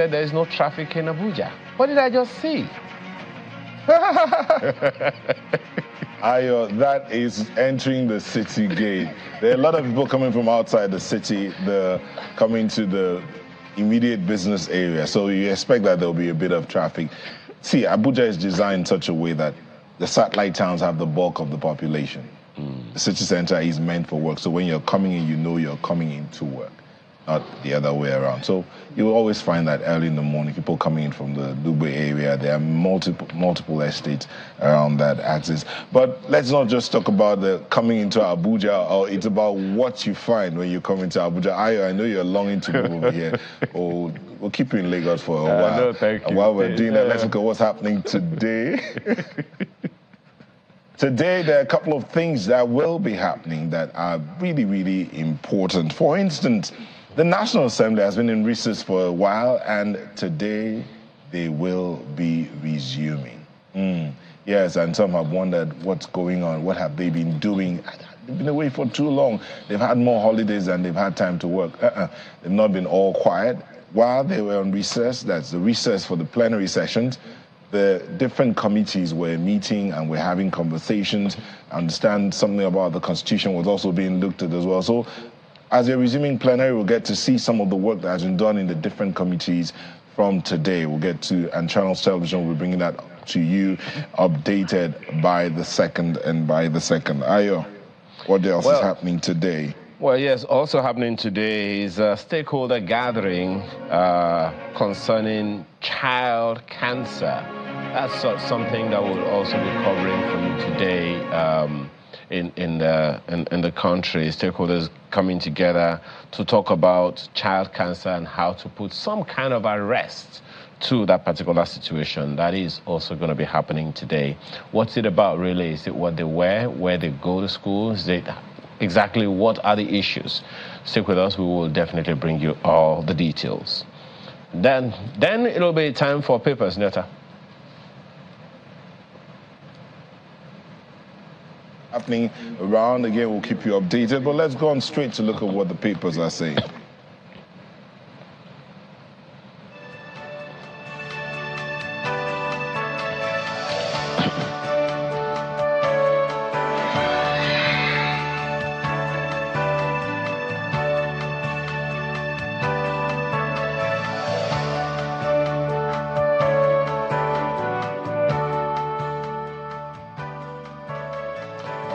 there is no traffic in Abuja. What did I just see? Ayo, that is entering the city gate. There are a lot of people coming from outside the city, coming to the immediate business area. So you expect that there'll be a bit of traffic. See, Abuja is designed in such a way that the satellite towns have the bulk of the population. The city center is meant for work. So when you're coming in, you know you're coming in to work, not the other way around. So you will always find that early in the morning, people coming in from the Dubai area. There are multiple estates around that axis. But let's not just talk about the coming into Abuja, or it's about what you find when you come into Abuja. I know you're longing to move over here. Or we'll keep you in Lagos for a while. No, thank you. And while we're doing that, let's look at what's happening today. Today, there are a couple of things that will be happening that are really, really important. For instance, the National Assembly has been in recess for a while, and today they will be resuming. Yes, and some have wondered what's going on. What have they been doing? They've been away for too long. They've had more holidays than they've had time to work. They've not been all quiet. While they were on recess, that's the recess for the plenary sessions, the different committees were meeting and were having conversations. I understand something about the Constitution was also being looked at as well. So as they're resuming plenary, we'll get to see some of the work that has been done in the different committees from today. We'll get to, and Channels Television will be bringing that to you, updated by the second and by the second. Ayo, what else is happening today? Well, yes, also happening today is a stakeholder gathering concerning child cancer. That's something that we'll also be covering for you today in the country. Stakeholders coming together to talk about child cancer and how to put some kind of arrest to that particular situation. That is also going to be happening today. What's it about really? Is it what they wear, where they go to school? Is it exactly what are the issues? Stick with us. We will definitely bring you all the details. Then it'll be time for papers, Neta. Happening around again, we'll keep you updated, but let's go on straight to look at what the papers are saying.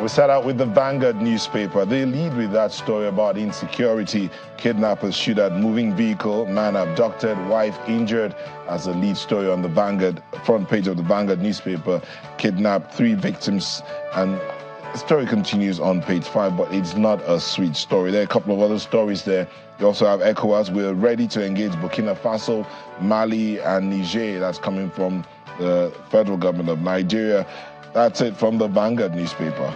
We start out with the Vanguard newspaper. They lead with that story about insecurity. Kidnappers shoot at moving vehicle, man abducted, wife injured, as the lead story on the Vanguard, front page of the Vanguard newspaper. Kidnapped 3 victims, and the story continues on page 5, but it's not a sweet story. There are a couple of other stories there. You also have ECOWAS. We're ready to engage Burkina Faso, Mali, and Niger. That's coming from the federal government of Nigeria. That's it from the Vanguard newspaper.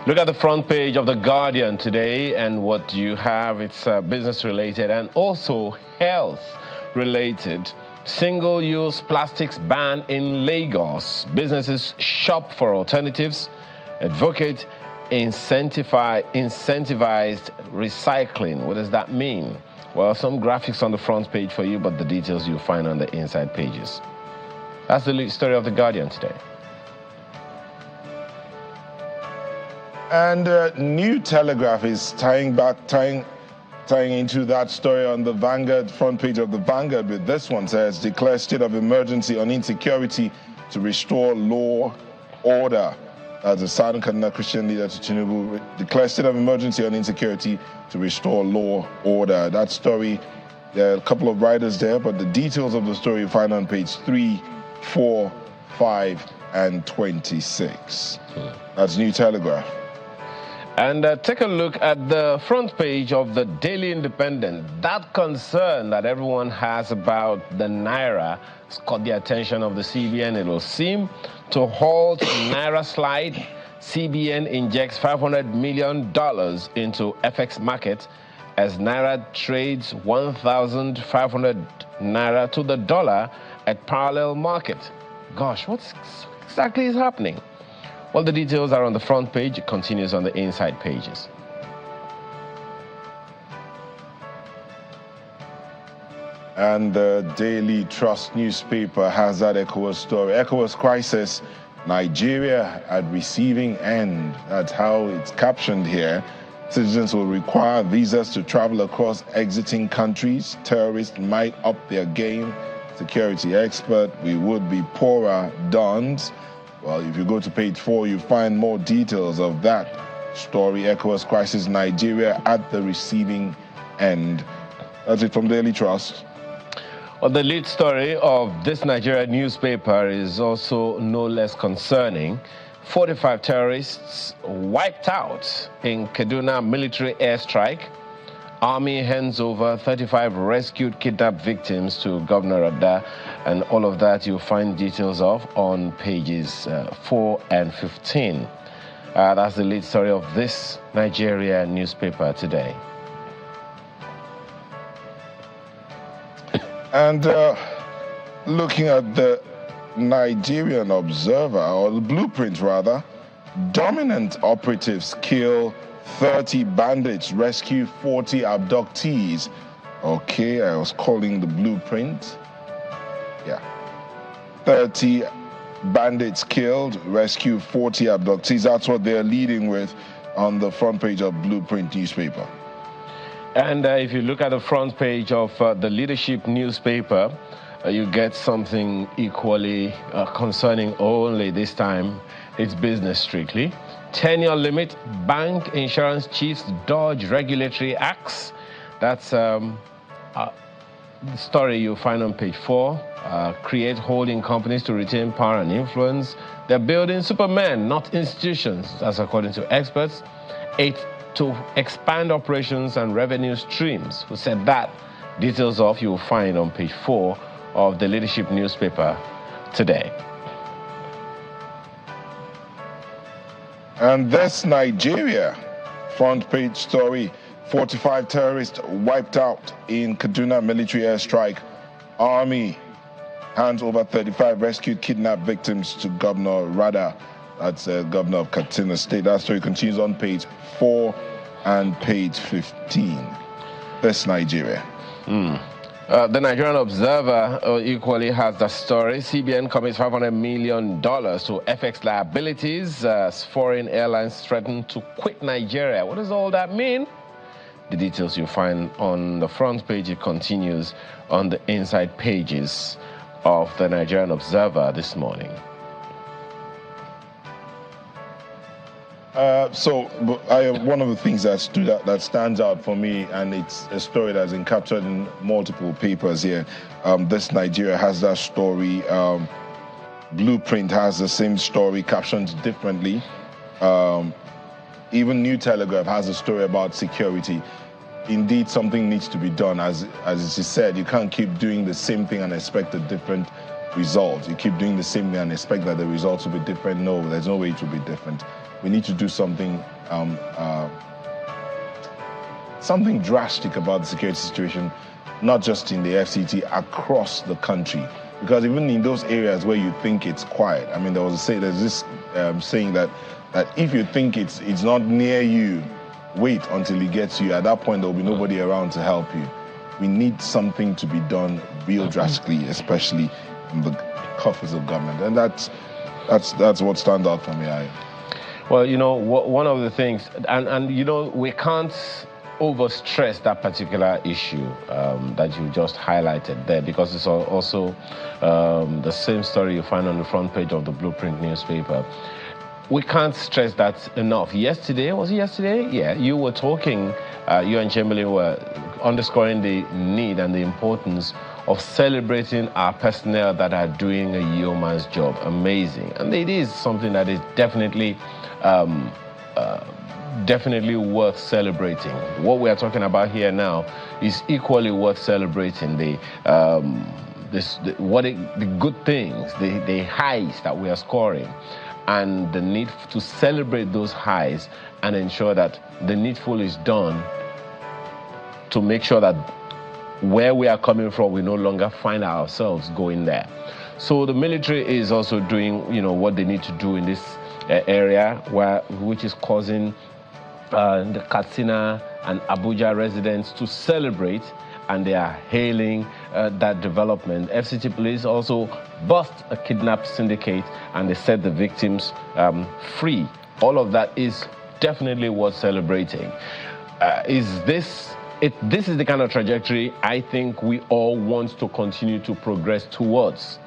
Look at the front page of The Guardian today, and what you have, it's business-related and also health-related. Single-use plastics ban in Lagos. Businesses shop for alternatives. Advocate incentivized recycling. What does that mean? Well, some graphics on the front page for you, but the details you'll find on the inside pages. That's the lead story of The Guardian today. And New Telegraph is tying into that story on the Vanguard, front page of the Vanguard, with this one says, declare state of emergency on insecurity to restore law order. As the Southern Kaduna Christian leader to Tinubu, declare state of emergency on insecurity to restore law order. That story, there are a couple of writers there, but the details of the story you find on page 3, 4, 5, and 26. That's New Telegraph. And take a look at the front page of the Daily Independent. That concern that everyone has about the Naira has caught the attention of the CBN. It will seem to halt Naira slide. CBN injects $500 million into FX market as Naira trades 1,500 Naira to the dollar at parallel market. Gosh, what exactly is happening? Well, the details are on the front page. It continues on the inside pages. And the Daily Trust newspaper has that ECOWAS story. ECOWAS crisis, Nigeria at receiving end. That's how it's captioned here. Citizens will require visas to travel across exiting countries. Terrorists might up their game. Security expert, we would be poorer dons. Well, if you go to page 4, you find more details of that story. ECOWAS crisis, Nigeria at the receiving end. That's it from Daily Trust. Well, the lead story of this Nigerian newspaper is also no less concerning. 45 terrorists wiped out in Kaduna military airstrike. Army hands over 35 rescued kidnapped victims to Governor Adda, and all of that you'll find details of on pages 4 and 15. That's the lead story of this Nigeria newspaper today. And looking at the Nigerian Observer, or the Blueprint rather, dominant operatives kill 30 bandits, rescue 40 abductees. Okay, I was calling the Blueprint. Yeah. 30 bandits killed, rescue 40 abductees. That's what they're leading with on the front page of Blueprint newspaper. And if you look at the front page of the Leadership newspaper, you get something equally concerning, only this time it's business strictly. 10-year limit, bank insurance chiefs dodge regulatory acts. That's the story you'll find on page 4. Create holding companies to retain power and influence. They're building supermen, not institutions, that's according to experts. 8, to expand operations and revenue streams. Who said that? Details of you will find on page 4 of the Leadership newspaper today. And this Nigeria front page story, 45 terrorists wiped out in Kaduna military airstrike. Army hands over 35 rescued kidnapped victims to Governor Rada. That's Governor of Katsina State. That story continues on page 4 and page 15. That's Nigeria. The Nigerian Observer equally has the story. CBN commits $500 million to FX liabilities as foreign airlines threaten to quit Nigeria. What does all that mean? The details you'll find on the front page. It continues on the inside pages of the Nigerian Observer this morning. One of the things that stands out for me, and it's a story that's been captured in multiple papers here. This Nigeria has that story. Blueprint has the same story, captioned differently. Even New Telegraph has a story about security. Indeed, something needs to be done. As it is said, you can't keep doing the same thing and expect a different result. You keep doing the same thing and expect that the results will be different. No, there's no way it will be different. We need to do something drastic about the security situation, not just in the FCT, across the country. Because even in those areas where you think it's quiet, I mean, there's this saying that if you think it's not near you, wait until it gets you. At that point, there will be nobody around to help you. We need something to be done real drastically, especially in the coffers of government, and that's what stands out for me. Well, one of the things, and we can't overstress that particular issue that you just highlighted there, because it's also the same story you find on the front page of the Blueprint newspaper. We can't stress that enough. Was it yesterday? Yeah, you were talking, you and Chamberlain were underscoring the need and the importance of celebrating our personnel that are doing a yeoman's job. Amazing. And it is something that is definitely worth celebrating. What we are talking about here now is equally worth celebrating. The good things, the highs that we are scoring, and the need to celebrate those highs and ensure that the needful is done to make sure that where we are coming from, we no longer find ourselves going there. So the military is also doing, what they need to do in this area, which is causing the Katsina and Abuja residents to celebrate and they are hailing that development. FCT police also bust a kidnap syndicate and they set the victims free. All of that is definitely worth celebrating. This is the kind of trajectory I think we all want to continue to progress towards.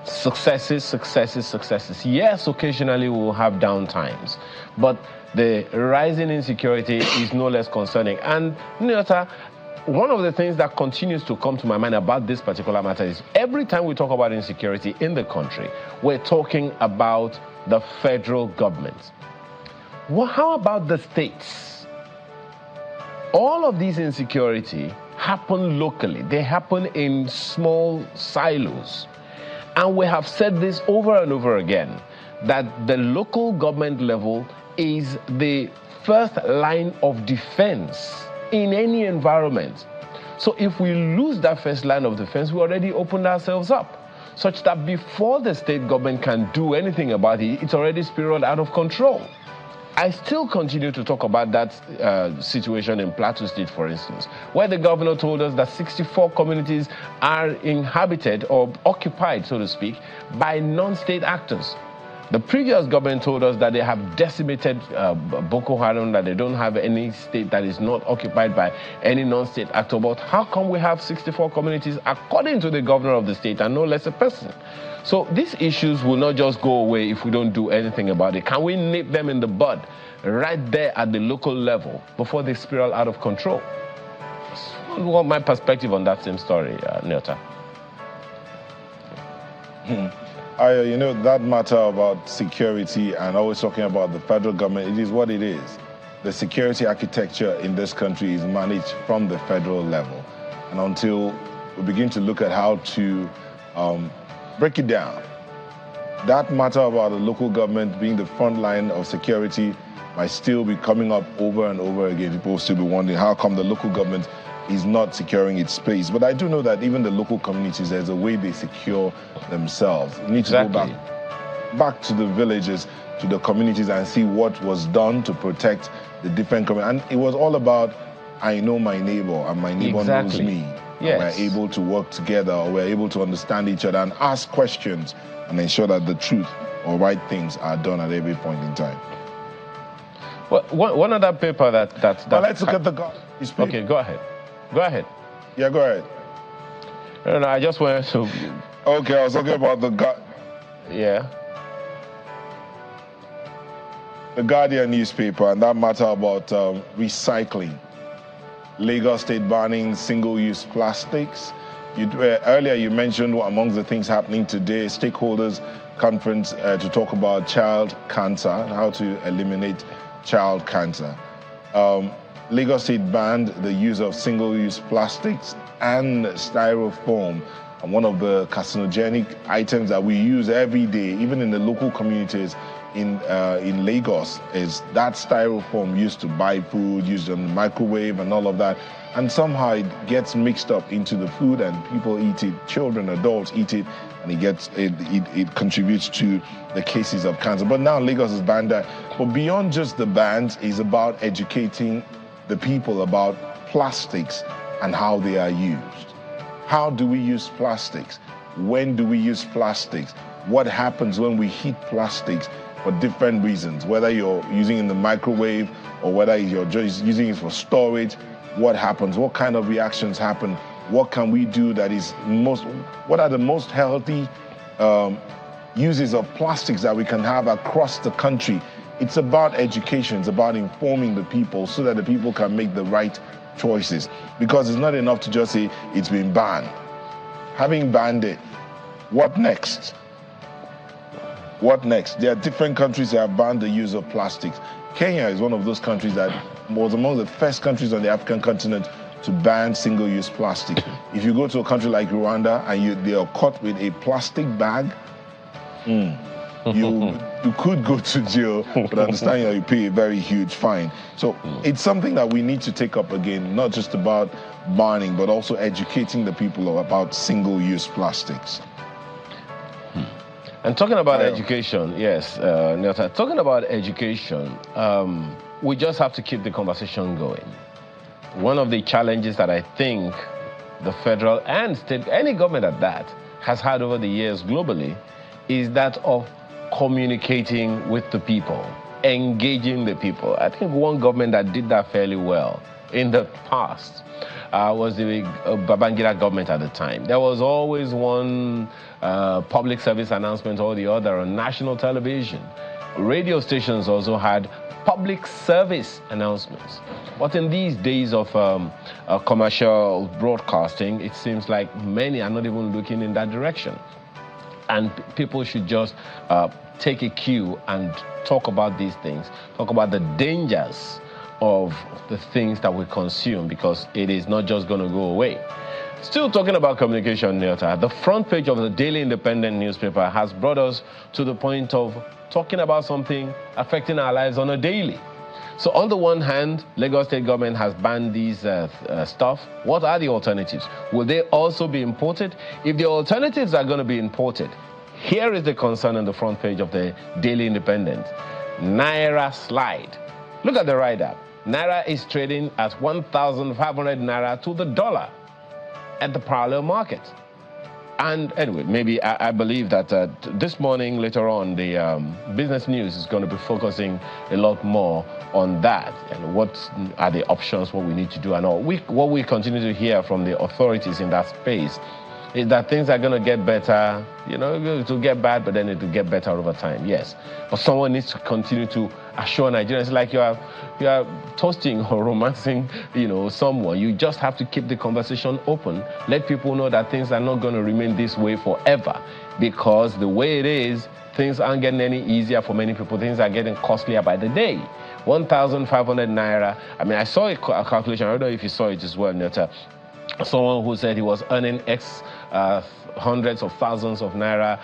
Successes, successes, successes. Yes, occasionally we will have down times, but the rising insecurity is no less concerning. And Nyota, one of the things that continues to come to my mind about this particular matter is every time we talk about insecurity in the country, we're talking about the federal government. Well, how about the states? All of these insecurity happen locally. They happen in small silos. And we have said this over and over again, that the local government level is the first line of defense in any environment. So if we lose that first line of defense, we already opened ourselves up, such that before the state government can do anything about it, it's already spiraled out of control. I still continue to talk about that situation in Plateau State, for instance, where the governor told us that 64 communities are inhabited or occupied, so to speak, by non-state actors. The previous government told us that they have decimated Boko Haram, that they don't have any state that is not occupied by any non-state actor. But how come we have 64 communities, according to the governor of the state, and no less a person? So these issues will not just go away if we don't do anything about it. Can we nip them in the bud right there at the local level before they spiral out of control? I want my perspective on that same story, Nyota. You know, that matter about security and always talking about the federal government, it is what it is. The security architecture in this country is managed from the federal level. And until we begin to look at how to break it down, that matter about the local government being the front line of security might still be coming up over and over again. People will still be wondering how come the local government is not securing its space. But I do know that even the local communities, there's a way they secure themselves. You need to go back to the villages, to the communities, and see what was done to protect the different communities. And it was all about, I know my neighbor and my neighbor knows me. Yes. We're able to work together, or we're able to understand each other and ask questions and ensure that the truth or right things are done at every point in time. Well, one other paper that but let's look at the... Okay, go ahead. Go ahead. Yeah, go ahead. No, I just wanted to... Okay, I was talking about the... Yeah. The Guardian newspaper and that matter about recycling. Lagos State banning single-use plastics. Earlier you mentioned among the things happening today, stakeholders conference to talk about child cancer and how to eliminate child cancer. Lagos State banned the use of single-use plastics and styrofoam. And one of the carcinogenic items that we use every day, even in the local communities in Lagos, is that styrofoam used to buy food, used in the microwave and all of that. And somehow it gets mixed up into the food and people eat it, children, adults eat it, and it contributes to the cases of cancer. But now Lagos has banned that. But beyond just the bans, is about educating the people about plastics and how they are used. How do we use plastics? When do we use plastics? What happens when we heat plastics for different reasons? Whether you're using it in the microwave or whether you're just using it for storage, what happens? What kind of reactions happen? What can we do that is what are the most healthy uses of plastics that we can have across the country? It's about education, it's about informing the people so that the people can make the right choices. Because it's not enough to just say it's been banned. Having banned it, what next? What next? There are different countries that have banned the use of plastics. Kenya is one of those countries that was among the first countries on the African continent to ban single-use plastic. If you go to a country like Rwanda and they are caught with a plastic bag, you could go to jail, but understand you pay a very huge fine. So it's something that we need to take up again, not just about banning, but also educating the people about single-use plastics. And talking about education, yes, Nyota, talking about education, we just have to keep the conversation going. one of the challenges that I think the federal and state, any government at that, has had over the years globally is that of communicating with the people, engaging the people. I think one government that did that fairly well in the past was the Babangida government at the time. There was always one public service announcement or the other on national television. Radio stations also had public service announcements. But in these days of commercial broadcasting, it seems like many are not even looking in that direction. And people should just take a cue and talk about these things, talk about the dangers of the things that we consume, because it is not just going to go away. Still talking about communication, Nilta, the front page of the Daily Independent newspaper has brought us to the point of talking about something affecting our lives on a daily. So on the one hand, Lagos State government has banned these stuff. What are the alternatives? Will they also be imported? If the alternatives are going to be imported, here is the concern on the front page of the Daily Independent. Naira slide. Look at the write-up. Naira is trading at 1,500 Naira to the dollar at the parallel market. And anyway, maybe I believe that this morning, later on, the business news is going to be focusing a lot more on that and what are the options, what we need to do, and all. What we continue to hear from the authorities in that space is that things are going to get better. You know, it will get bad, but then it will get better over time, yes. But someone needs to continue to assure Nigerians, like you are toasting or romancing, someone. You just have to keep the conversation open. Let people know that things are not going to remain this way forever, because the way it is, things aren't getting any easier for many people. Things are getting costlier by the day. 1,500 Naira. I mean, I saw a calculation. I don't know if you saw it as well, Neta. Someone who said he was earning X hundreds of thousands of Naira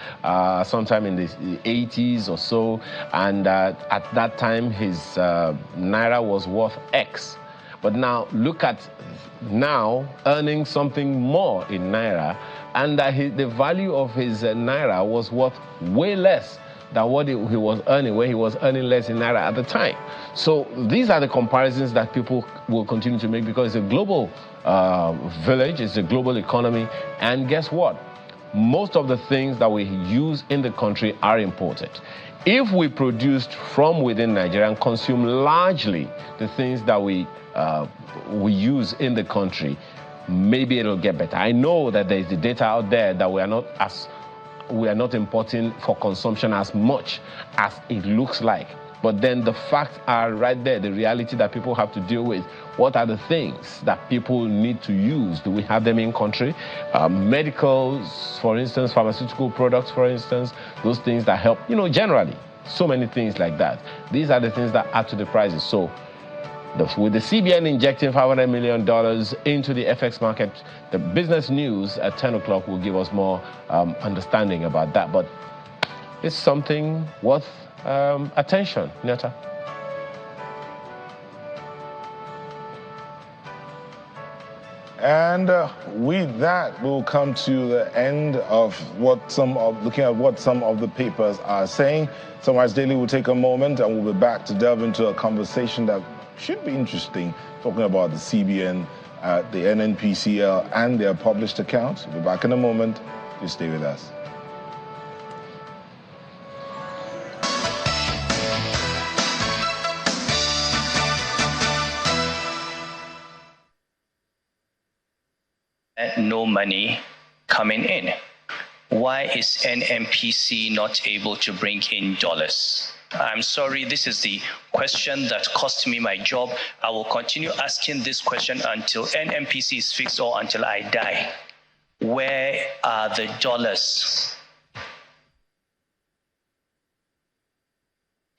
sometime in the 80s or so, and at that time his Naira was worth X. But now look at now earning something more in Naira, and the value of his Naira was worth way less than what he was earning, where he was earning less in Naira at the time. So these are the comparisons that people will continue to make, because it's a global village, it's a global economy, and guess what? Most of the things that we use in the country are imported. If we produced from within Nigeria and consume largely the things that we use in the country, maybe it'll get better. I know that there is the data out there that we are not importing for consumption as much as it looks like. But then the facts are right there, the reality that people have to deal with. What are the things that people need to use? Do we have them in country? Medicals, for instance, pharmaceutical products, for instance, those things that help, generally, so many things like that. These are the things that add to the prices. So with the CBN injecting $500 million into the FX market, the business news at 10 o'clock will give us more understanding about that. But it's something worth attention, Neta. And with that, we'll come to the end of looking at what some of the papers are saying. Sunrise Daily will take a moment, and we'll be back to delve into a conversation that should be interesting, talking about the CBN, the NNPCL, and their published accounts. We'll be back in a moment. Please stay with us. No money coming in. Why is NNPC not able to bring in dollars? I'm sorry, this is the question that cost me my job. I will continue asking this question until NNPC is fixed or until I die. Where are the dollars?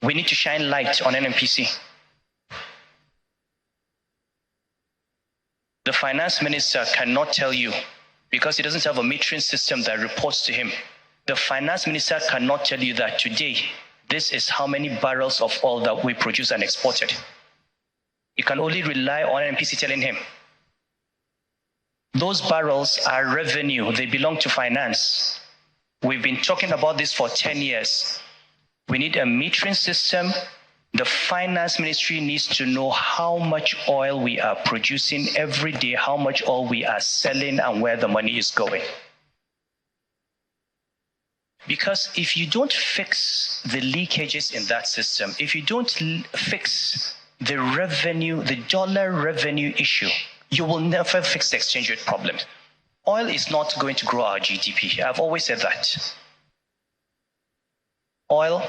We need to shine light on NNPC. The finance minister cannot tell you, because he doesn't have a metering system that reports to him. The finance minister cannot tell you that today, this is how many barrels of oil that we produce and exported. You can only rely on NNPC telling him. Those barrels are revenue. They belong to finance. We've been talking about this for 10 years. We need a metering system The finance ministry needs to know how much oil we are producing every day, how much oil we are selling, and where the money is going. Because if you don't fix the leakages in that system, if you don't fix the revenue, the dollar revenue issue, you will never fix the exchange rate problem. Oil is not going to grow our GDP. I've always said that. Oil,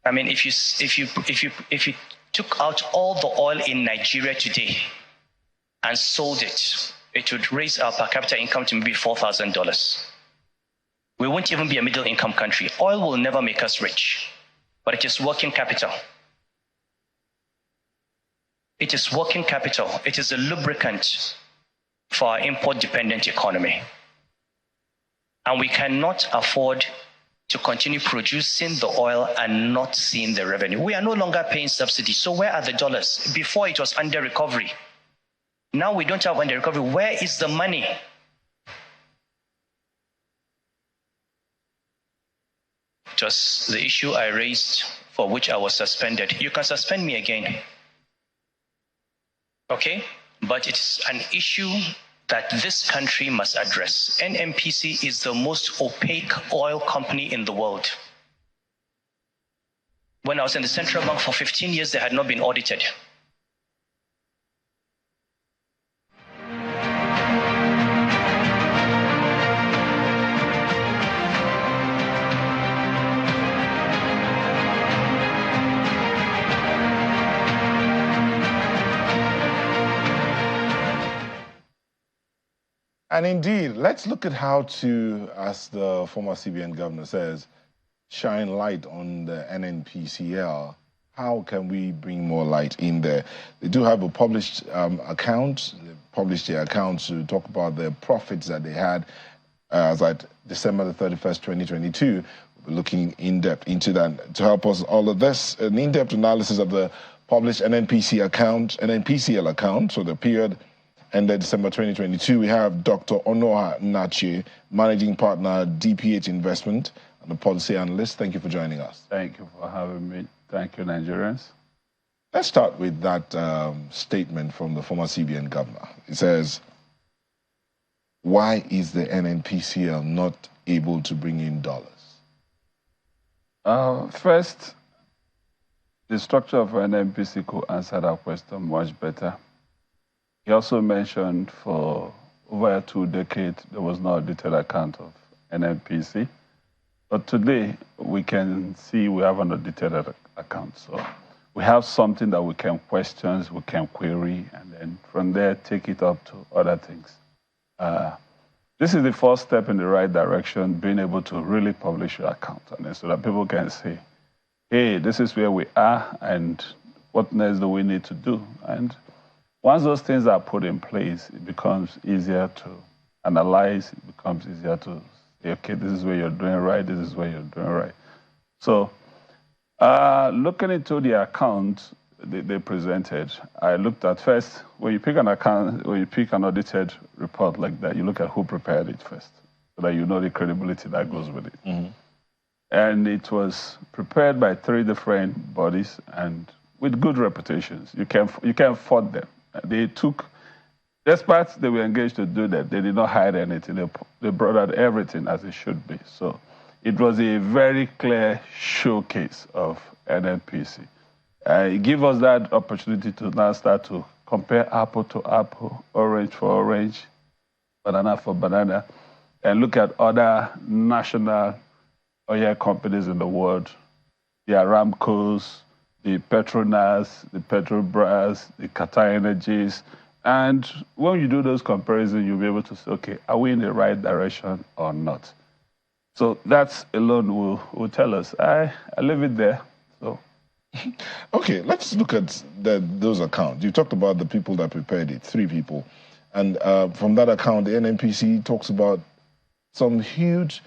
I mean, if you took out all the oil in Nigeria today and sold it, it would raise our per capita income to maybe $4,000. We won't even be a middle income country. Oil will never make us rich, but it is working capital. It is working capital. It is a lubricant for our import-dependent economy. And we cannot afford to continue producing the oil and not seeing the revenue. We are no longer paying subsidies. So where are the dollars? Before it was under recovery. Now we don't have under recovery. Where is the money? Just the issue I raised for which I was suspended. You can suspend me again. Okay? But it's an issue that this country must address. NNPC is the most opaque oil company in the world. When I was in the central bank for 15 years, they had not been audited. And indeed, let's look at how to, as the former CBN governor says, shine light on the NNPCL. How can we bring more light in there? They do have a published account. They published their account to talk about the profits that they had as at December the 31st, 2022. We're looking in depth into that. To help us all of this, an in-depth analysis of the published NNPCL account, so the period ended December 2022. We have Dr. Onoha Nachi, Managing Partner, DPH Investment, and a policy analyst. Thank you for joining us. Thank you for having me. Thank you, Nigerians. Let's start with that statement from the former CBN governor. It says, why is the NNPCL not able to bring in dollars? First, the structure of NNPC could answer that question much better. He also mentioned for over 2 decades there was no audited account of NNPC. But today we can see we have an audited account. So we have something that we can question, we can query, and then from there take it up to other things. This is the first step in the right direction, being able to really publish your account, and so that people can say, hey, this is where we are and what next do we need to do? And once those things are put in place, it becomes easier to analyze, it becomes easier to say, okay, this is where you're doing right, this is where you're doing right. So looking into the account they presented, I looked at first, when you pick an account, when you pick an audited report like that, you look at who prepared it first, so that you know the credibility that goes with it. Mm-hmm. And it was prepared by 3 different bodies and with good reputations. You can't fault them. They took, despite they were engaged to do that, they did not hide anything. They brought out everything as it should be. So it was a very clear showcase of NNPC. It gave us that opportunity to now start to compare apple to apple, orange for orange, banana for banana, and look at other national oil companies in the world, the Aramcos, the Petronas, the Petrobras, the Qatar Energies. And when you do those comparisons, you'll be able to say, okay, are we in the right direction or not? So that alone will tell us. I leave it there. So. Okay, let's look at those accounts. You talked about the people that prepared it, 3 people. And from that account, the NNPC talks about some huge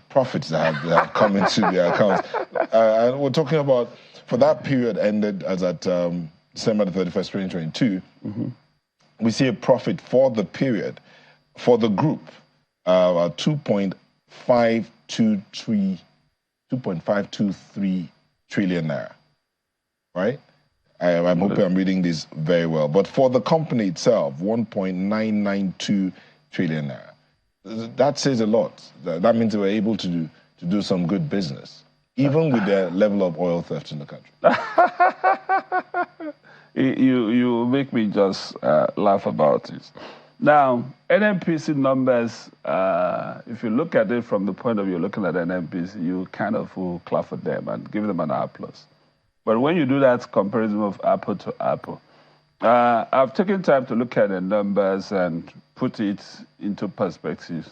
profits that have come into their accounts. And we're talking about, for that period ended as at December the 31st, 2022, mm-hmm. we see a profit for the period, for the group, 2.523 2.523 trillion naira, right? I'm hoping I'm reading this very well. But for the company itself, 1.992 trillion naira. That says a lot. That means they were able to do some good business, even with the level of oil theft in the country. You make me just laugh about it. Now, NNPC numbers, if you look at it from the point of view looking at NNPC, you kind of will clap for them and give them an applause. But when you do that comparison of apple to apple, I've taken time to look at the numbers and put it into perspective.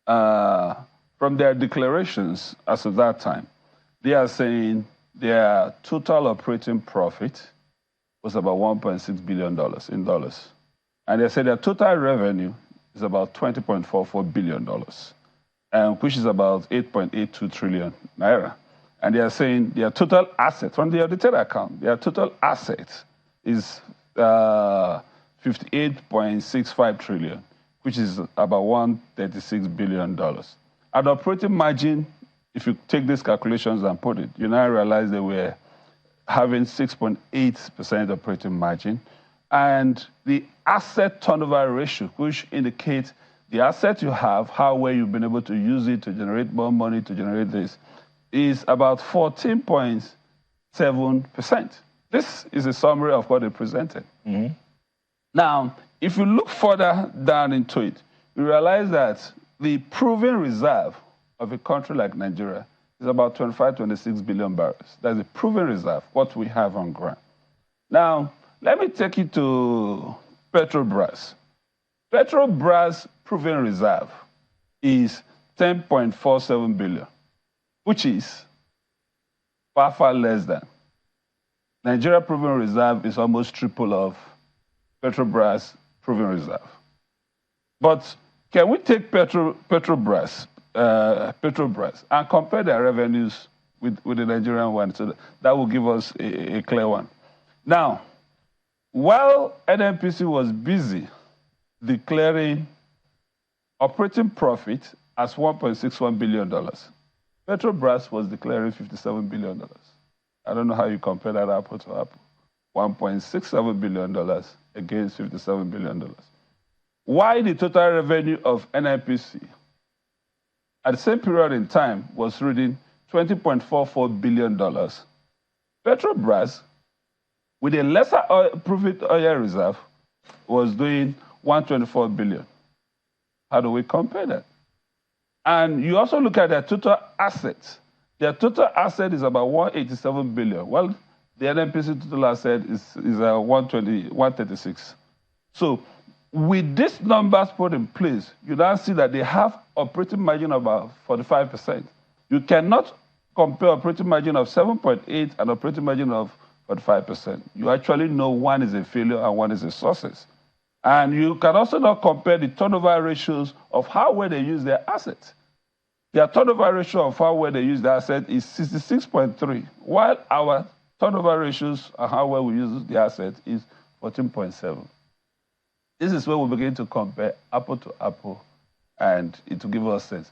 From their declarations as of that time, they are saying their total operating profit was about $1.6 billion in dollars. And they said their total revenue is about $20.44 billion, which is about 8.82 trillion naira. And they are saying their total assets, from the audited account, their total assets is 58.65 trillion, which is about $136 billion. And operating margin, if you take these calculations and put it, you now realize they were having 6.8% operating margin. And the asset turnover ratio, which indicates the asset you have, how well you've been able to use it to generate more money, to generate this, is about 14.7%. This is a summary of what they presented. Now, if you look further down into it, you realize that the proven reserve of a country like Nigeria is about 26 billion barrels. That's a proven reserve, what we have on ground. Now, let me take you to Petrobras. Petrobras proven reserve is 10.47 billion, which is far, far less than. Nigeria proven reserve is almost triple of Petrobras proven reserve. But can we take Petrobras and compare their revenues with the Nigerian one? So that will give us a clear one. Now, while NNPC was busy declaring operating profit as $1.61 billion, Petrobras was declaring $57 billion. I don't know how you compare that apple to apple. $1.67 billion against $57 billion. Why the total revenue of NNPC at the same period in time was reading $20.44 billion, Petrobras, with a lesser profit oil reserve, was doing $124 billion. How do we compare that? And you also look at their total assets. Their total asset is about $187 billion. Well, the NNPC total asset is 136. So with these numbers put in place, you now see that they have operating margin of about 45%. You cannot compare operating margin of 7.8 and operating margin of 45%. You actually know one is a failure and one is a success. And you can also not compare the turnover ratios of how well they use their assets. Their turnover ratio of how well they use the asset is 66.3, while our turnover ratios of how well we use the asset is 14.7. This is where we begin to compare apple to apple, and it will give us sense.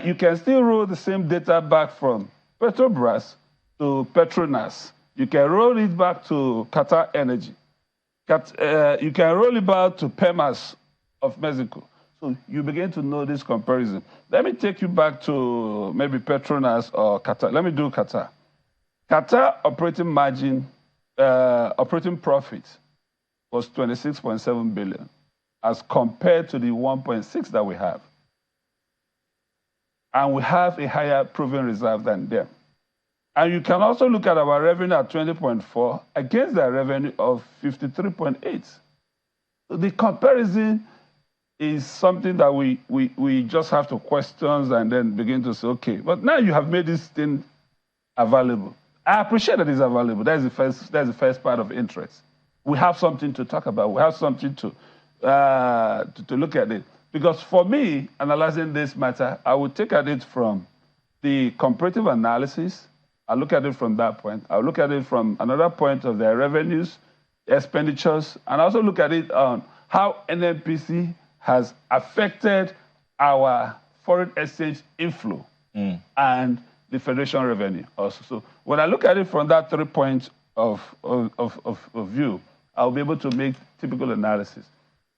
You can still roll the same data back from Petrobras to Petronas. You can roll it back to Qatar Energy. You can roll it back to Pemas of Mexico. So you begin to know this comparison. Let me take you back to maybe Petronas or Qatar. Let me do Qatar. Qatar operating margin, operating profit was 26.7 billion as compared to the 1.6 that we have. And we have a higher proven reserve than them. And you can also look at our revenue at 20.4 against their revenue of 53.8. So the comparison is something that we just have to question and then begin to say, okay, but now you have made this thing available. I appreciate that it's available. That's the first part of interest. We have something to talk about. We have something to look at it. Because for me, analyzing this matter, I would take at it from the comparative analysis. I look at it from that point. I look at it from another point of their revenues, expenditures, and I also look at it on how NNPC has affected our foreign exchange inflow and the federation revenue also. So when I look at it from that 3 points of view, I'll be able to make typical analysis.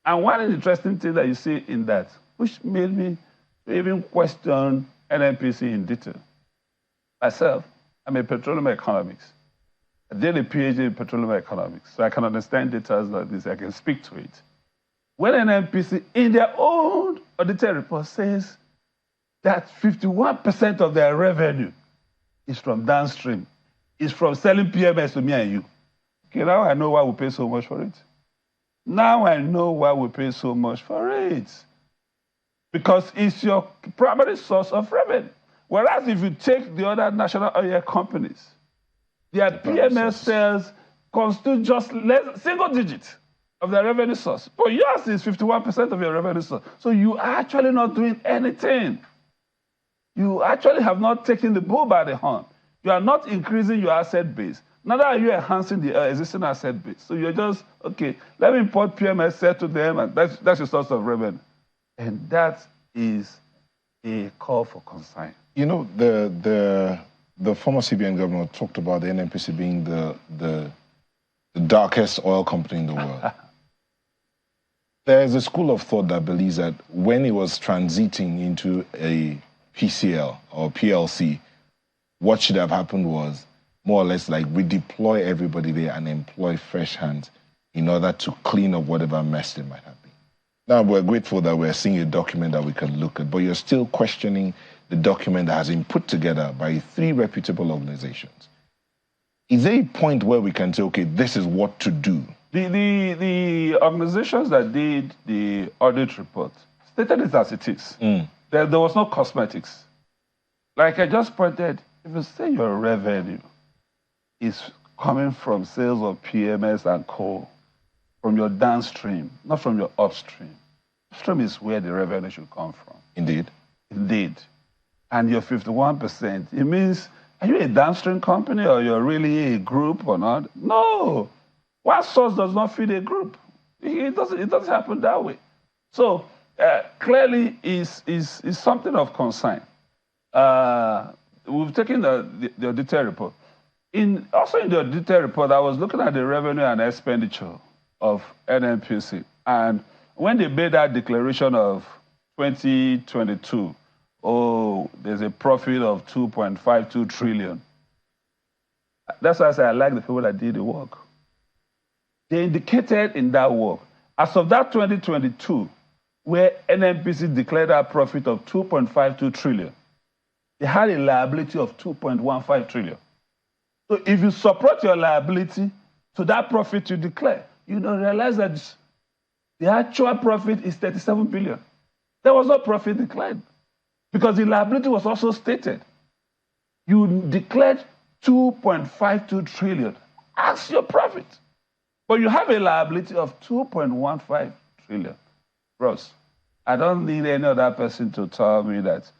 And one interesting thing that you see in that, which made me even question NNPC in detail. Myself, I'm a petroleum economics. I did a PhD in petroleum economics, so I can understand data like this, I can speak to it. When NNPC, in their own audited report, says that 51% of their revenue is from downstream, is from selling PMS to me and you. Okay, now I know why we pay so much for it. Now I know why we pay so much for it. Because it's your primary source of revenue. Whereas if you take the other national oil companies, their PMS sales constitute just single digit of their revenue source. But yours is 51% of your revenue source. So you are actually not doing anything. You actually have not taken the bull by the horn. You are not increasing your asset base. Neither are you enhancing the existing asset base. So you're just, okay, let me import PMS, sell to them, and that's your source of revenue. And that is a call for concern. You know, the former CBN governor talked about the NNPC being the darkest oil company in the world. There's a school of thought that believes that when it was transiting into a PCL or PLC, what should have happened was more or less like redeploy everybody there and employ fresh hands in order to clean up whatever mess they might have been. Now, we're grateful that we're seeing a document that we can look at, but you're still questioning the document that has been put together by 3 reputable organizations. Is there a point where we can say, okay, this is what to do? The organizations that did the audit report stated it as it is. There was no cosmetics. Like I just pointed, if you say your revenue is coming from sales of PMS and coal, from your downstream, not from your upstream. Upstream is where the revenue should come from. Indeed. Indeed. And your 51%, it means, are you a downstream company or you're really a group or not? No. One source does not feed a group. It doesn't happen that way. So clearly is something of concern. We've taken the auditor report. Also in the auditor report, I was looking at the revenue and expenditure of NNPC. And when they made that declaration of 2022, there's a profit of 2.52 trillion. That's why I say I like the people that did the work. They indicated in that work, as of that 2022, where NNPC declared a profit of 2.52 trillion, they had a liability of 2.15 trillion. So if you support your liability to that profit you declare, you don't realize that the actual profit is 37 billion. There was no profit declared because the liability was also stated. You declared 2.52 trillion as your profit, but you have a liability of 2.15 trillion. Bros, I don't need any other person to tell me that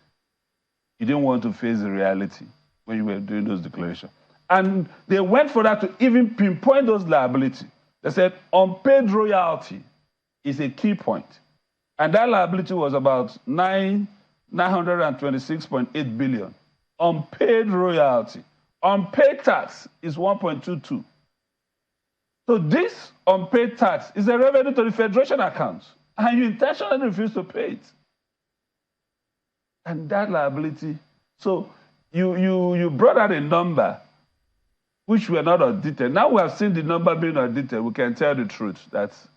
you didn't want to face the reality when you were doing those declarations. And they went for that to even pinpoint those liabilities. They said unpaid royalty is a key point. And that liability was about 926.8 billion. Unpaid royalty. Unpaid tax is 1.22. So this unpaid tax is a revenue to the federation accounts, and you intentionally refuse to pay it. And that liability, so you brought out a number which were not audited. Now we have seen the number being audited, we can tell the truth. That's,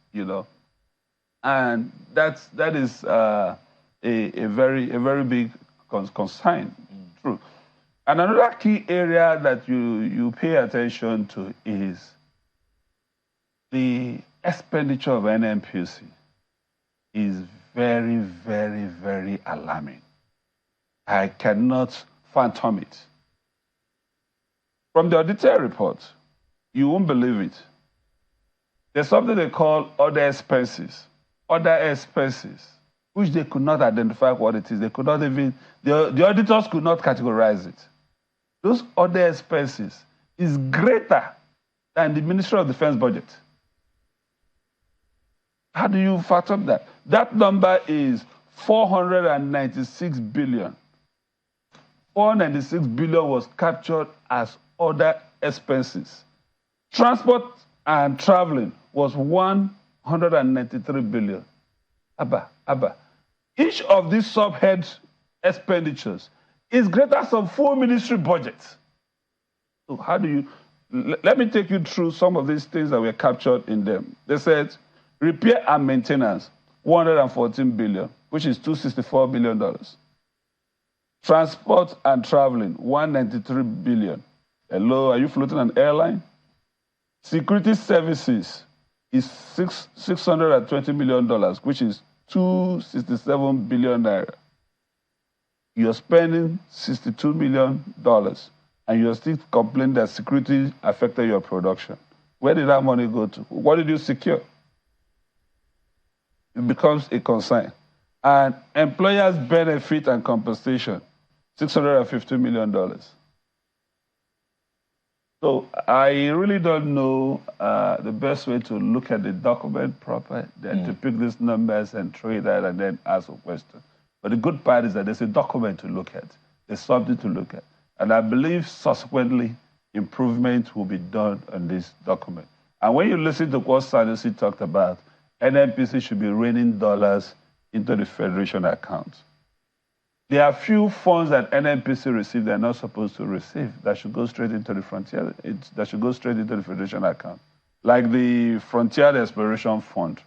and that is a very big concern. True. And another key area that you pay attention to is the expenditure of NNPC is very, very, very alarming. I cannot fathom it. From the auditor report, you won't believe it. There's something they call other expenses. Other expenses, which they could not identify what it is. They could not even, the auditors could not categorize it. Those other expenses is greater than the Ministry of Defense budget. How do you fathom that? That number is 496 billion. 496 billion was captured as other expenses. Transport and traveling was 193 billion. Abba. Each of these subhead expenditures is greater than full ministry budgets. So how do you, let me take you through some of these things that were captured in them. They said repair and maintenance, 114 billion, which is $264 billion. Transport and traveling, 193 billion. Hello, are you floating an airline? Security services is $620 million, which is $267 billion. You're spending $62 million, and you're still complaining that security affected your production. Where did that money go to? What did you secure? It becomes a concern. And employers' benefit and compensation, $650 million. So I really don't know the best way to look at the document proper than to pick these numbers and throw it out and then ask a question. But the good part is that there's a document to look at. There's something to look at. And I believe subsequently improvement will be done on this document. And when you listen to what Sanusi talked about, NNPC should be raining dollars into the Federation account. There are few funds that NNPC receive they're not supposed to receive that should go straight into the frontier, that should go straight into the Federation account, like the Frontier Exploration Fund.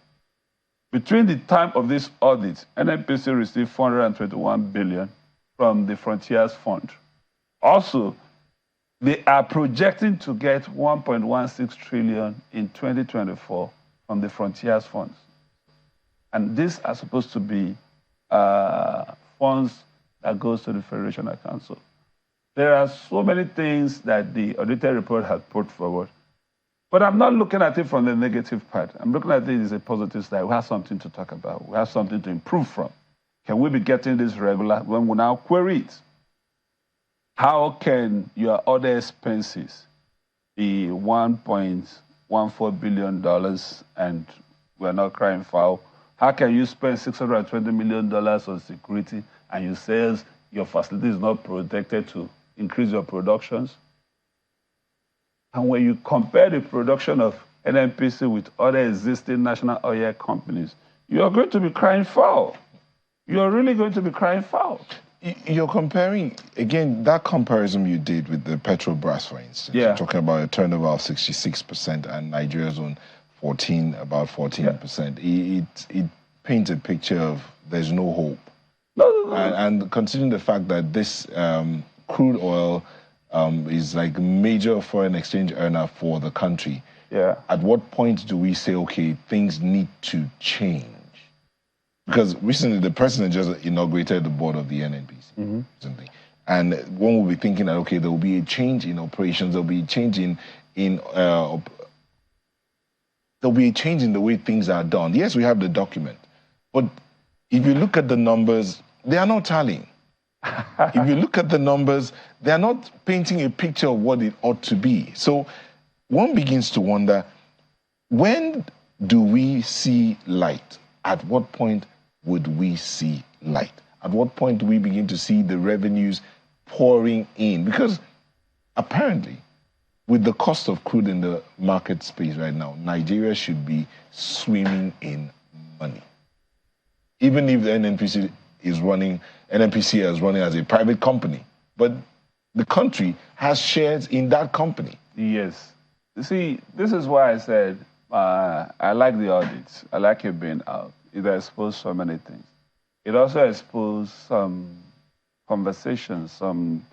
Between the time of this audit, NNPC received 421 billion from the Frontiers Fund. Also, they are projecting to get 1.16 trillion in 2024 from the Frontiers Funds. And these are supposed to be funds that goes to the Federation account. So there are so many things that the auditor report has put forward. But I'm not looking at it from the negative part. I'm looking at it as a positive side. We have something to talk about. We have something to improve from. Can we be getting this regular when we now query it? How can your other expenses be $1.14 billion and we're not crying foul? How can you spend $620 million on security and you say your facility is not protected to increase your productions? And when you compare the production of NNPC with other existing national oil companies, you're going to be crying foul. You're really going to be crying foul. You're comparing, again, that comparison you did with the Petrobras, for instance. Yeah. You're talking about a turnover of 66% and Nigeria's own about 14%. Yeah. It paints a picture of there's no hope. No. And considering the fact that this crude oil is like a major foreign exchange earner for the country, yeah. At what point do we say, okay, things need to change? Because recently the president just inaugurated the board of the NNPC, recently. And one will be thinking that, okay, there will be a change in operations, there will be a change there'll be a change in the way things are done. Yes, we have the document, but if you look at the numbers, they are not tallying. If you look at the numbers, they are not painting a picture of what it ought to be. So one begins to wonder, when do we see light? At what point would we see light? At what point do we begin to see the revenues pouring in? Because apparently, with the cost of crude in the market space right now, Nigeria should be swimming in money. Even if the NNPCL is running as a private company, but the country has shares in that company. Yes. You see, this is why I said I like the audits. I like it being out. It exposed so many things. It also exposed some conversations, some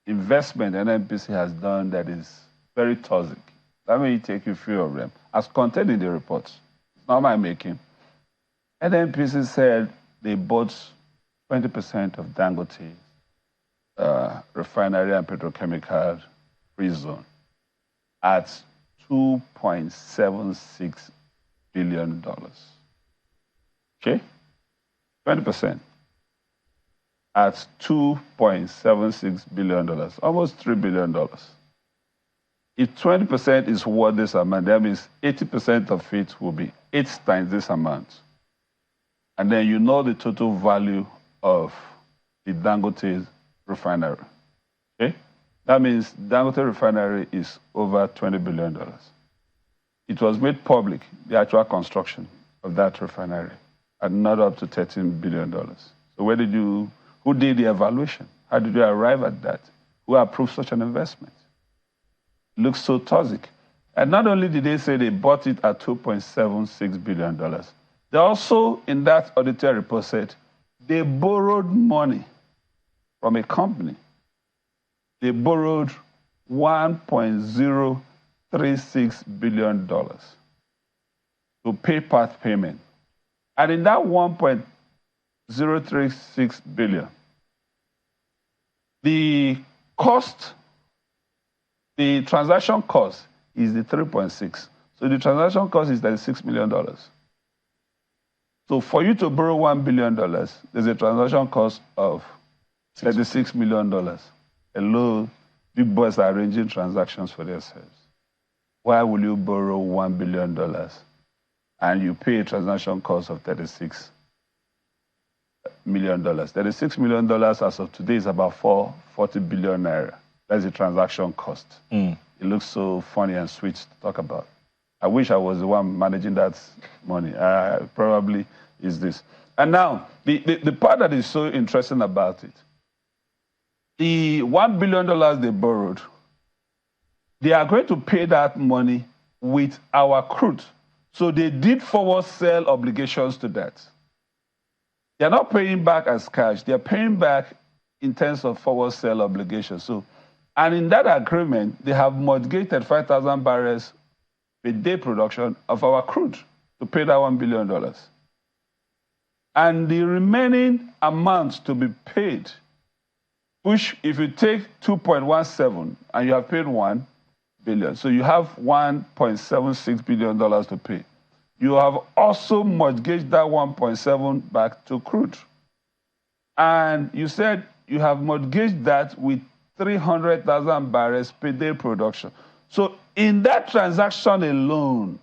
investment NNPC has done that is very toxic. Let me take you through of them. As contained in the reports, it's not my making. NNPC said they bought 20% of Dangote refinery and petrochemical free zone at $2.76 billion. Okay? 20%. At $2.76 billion, almost $3 billion. If 20% is worth this amount, that means 80% of it will be 8 times this amount. And then you know the total value of the Dangote refinery. Okay? That means Dangote refinery is over $20 billion. It was made public, the actual construction of that refinery, at not up to $13 billion. So who did the evaluation? How did you arrive at that? Who approved such an investment? It looks so toxic. And not only did they say they bought it at $2.76 billion, they also, in that auditor report, said they borrowed money from a company. They borrowed $1.036 billion to pay part payment. And in that $1.036 billion, the transaction cost is the 3.6. So the transaction cost is $36 million. So for you to borrow $1 billion, there's a transaction cost of $36 million. Hello, big boys are arranging transactions for themselves. Why will you borrow $1 billion and you pay a transaction cost of $36 million? $36 million as of today is about 40 billion naira. That's the transaction cost. It looks so funny and sweet to talk about. I wish I was the one managing that money. Probably is this. And now, the part that is so interesting about it, the $1 billion they borrowed, they are going to pay that money with our crude. So they did forward sell obligations to that. They're not paying back as cash. They're paying back in terms of forward sell obligations. So, and in that agreement, they have mortgaged 35,000 barrels per day production of our crude to pay that $1 billion. And the remaining amount to be paid, which if you take 2.17 and you have paid 1 billion, so you have $1.76 billion to pay. You have also mortgaged that 1.7 back to crude. And you said you have mortgaged that with 300,000 barrels per day production. So in that transaction alone,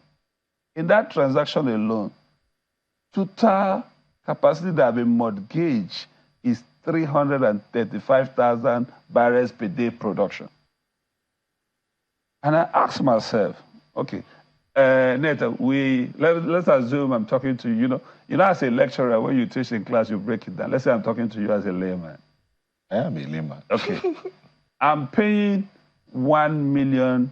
total capacity that have been mortgaged is 335,000 barrels per day production. And I asked myself, okay, Neta, let's assume I'm talking to you. You know, as a lecturer, when you teach in class, you break it down. Let's say I'm talking to you as a layman. I am a layman. Okay. I'm paying $1 billion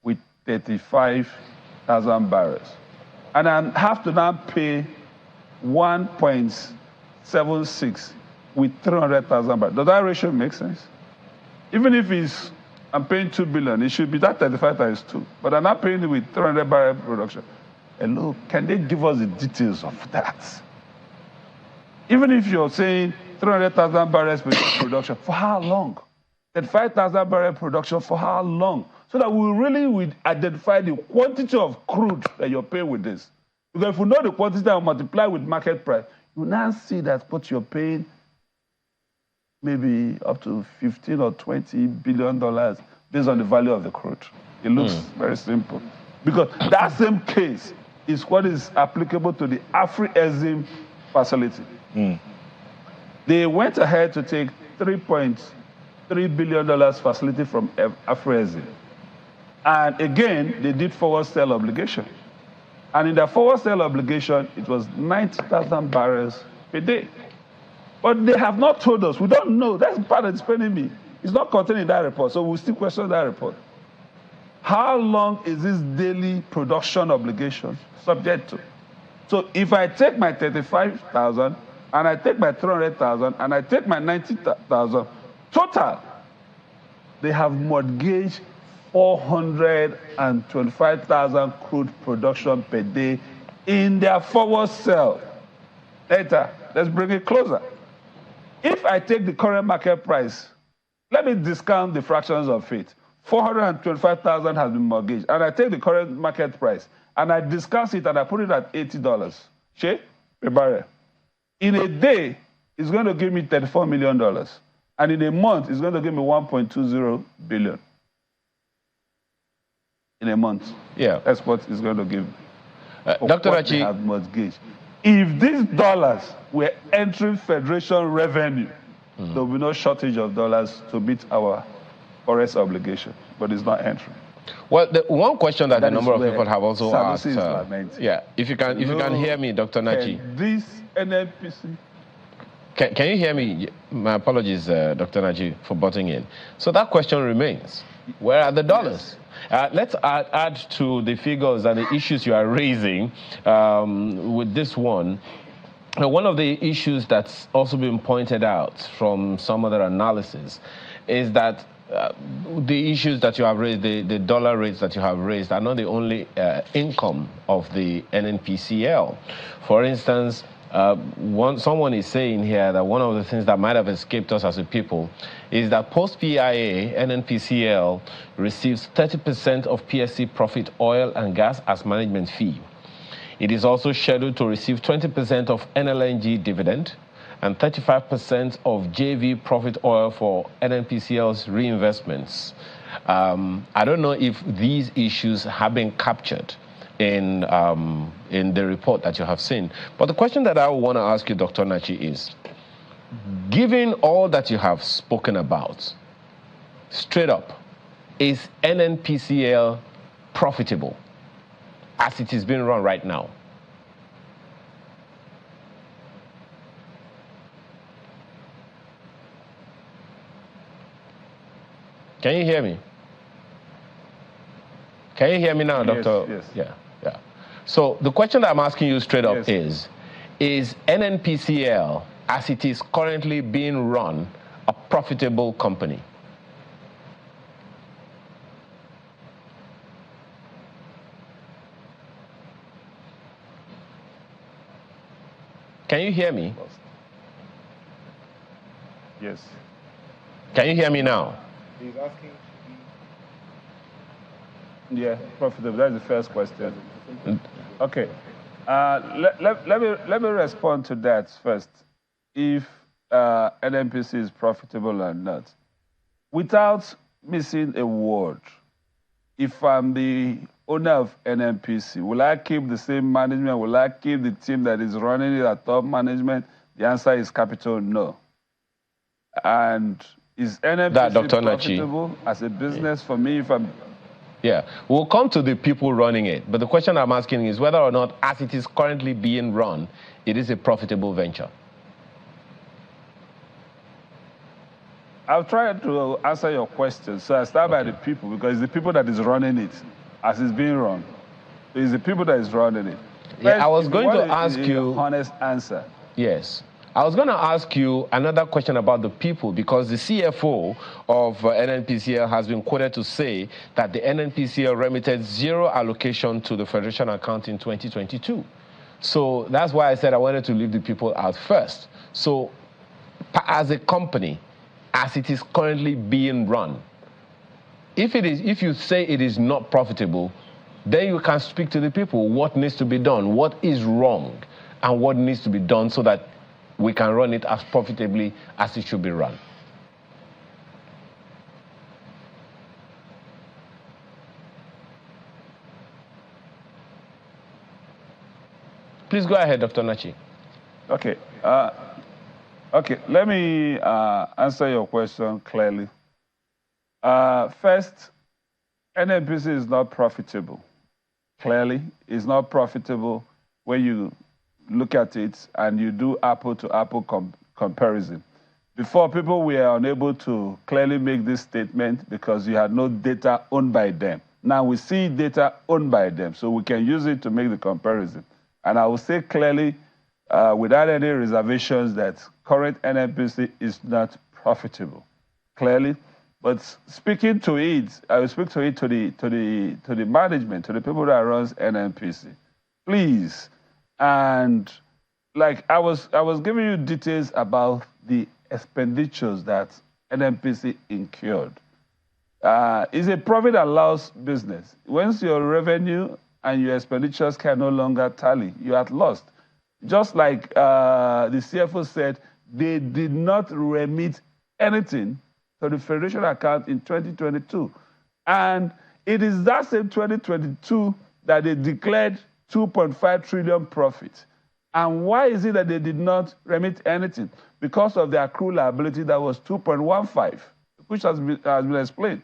with 35,000 barrels. And I have to now pay 1.76 with 300,000 barrels. Does that ratio make sense? Even if I'm paying $2 billion, it should be that 35 times 2. But I'm not paying it with 300 barrel production. Hello, can they give us the details of that? Even if you're saying 300,000 barrels per day production, for how long? 35,000 barrel production, for how long? So that we really would identify the quantity of crude that you're paying with this. Because if we know the quantity and multiply with market price, you now see that what you're paying maybe up to $15 or $20 billion based on the value of the crude. It looks very simple. Because that same case is what is applicable to the Afri-Exim facility. They went ahead to take $3.3 billion facility from Afri-Exim. And again, they did forward sale obligation. And in the forward sale obligation, it was 90,000 barrels per day. But they have not told us. We don't know. That's the part that's paining me. It's not contained in that report, so we'll still question that report. How long is this daily production obligation subject to? So if I take my 35,000, and I take my 300,000, and I take my 90,000, total, they have mortgaged 425,000 crude production per day in their forward sale. Later, let's bring it closer. If I take the current market price, let me discount the fractions of it. 425,000 has been mortgaged, and I take the current market price, and I discount it, and I put it at $80. Shey, per barrel. In a day, it's going to give me $34 million, and in a month, it's going to give me 1.20 billion. In a month. Yeah. That's what it's going to give me. Dr. Rachi, have mortgaged. If these dollars were entering Federation revenue, There will be no shortage of dollars to meet our forex obligation, but it's not entering. Well, the one question that a number of where people have also asked, Sanusi is lamenting. yeah, if you can hear me, Dr. Nachi. Can this NNPC? Can you hear me? My apologies, Dr. Naji, for butting in. So that question remains. Where are the dollars? Yes. Let's add to the figures and the issues you are raising with this one. One of the issues that's also been pointed out from some other analysis is that the issues that you have raised, the dollar rates that you have raised, are not the only income of the NNPCL. For instance, someone is saying here that one of the things that might have escaped us as a people is that post-PIA, NNPCL receives 30% of PSC profit oil and gas as management fee. It is also scheduled to receive 20% of NLNG dividend and 35% of JV profit oil for NNPCL's reinvestments. I don't know if these issues have been captured in the report that you have seen. But the question that I want to ask you, Dr. Nachi, is, given all that you have spoken about, straight up, is NNPCL profitable as it is being run right now? Can you hear me? Can you hear me now, Doctor? Yes. Yeah. So the question that I'm asking you straight up is NNPCL, as it is currently being run, a profitable company? Can you hear me? Yes. Can you hear me now? He's asking. Yeah, profitable. That's the first question. Okay. Let me respond to that first. If NNPC is profitable or not, without missing a word, if I'm the owner of NNPC, will I keep the same management? Will I keep the team that is running it at top management? The answer is capital no. And is NNPC profitable as a business for me if I'm... Yeah, we'll come to the people running it. But the question I'm asking is whether or not, as it is currently being run, it is a profitable venture. I'll try to answer your question. So I start by the people, because it's the people that is running it as it's being run. It's the people that is running it. First, I was going to ask you... honest answer. Yes. I was going to ask you another question about the people, because the CFO of NNPCL has been quoted to say that the NNPCL remitted zero allocation to the Federation account in 2022. So that's why I said I wanted to leave the people out first. So as a company, as it is currently being run, if you say it is not profitable, then you can speak to the people what needs to be done, what is wrong, and what needs to be done so that we can run it as profitably as it should be run. Please go ahead, Dr. Nachi. Okay. Okay, let me answer your question clearly. First, NNPC is not profitable. Clearly, it's not profitable when you look at it and you do apple-to-apple comparison. Before, people were unable to clearly make this statement because you had no data owned by them. Now we see data owned by them, so we can use it to make the comparison. And I will say clearly, without any reservations, that current NNPC is not profitable. Clearly, but speaking to it, I will speak to it to the management, to the people that runs NNPC. Please. And like I was giving you details about the expenditures that NNPC incurred. It's a profit and loss business. Once your revenue and your expenditures can no longer tally, you are lost. Just like the CFO said, they did not remit anything to the Federation account in 2022. And it is that same 2022 that they declared 2.5 trillion profit. And why is it that they did not remit anything? Because of the accrued liability that was 2.15, which has been explained.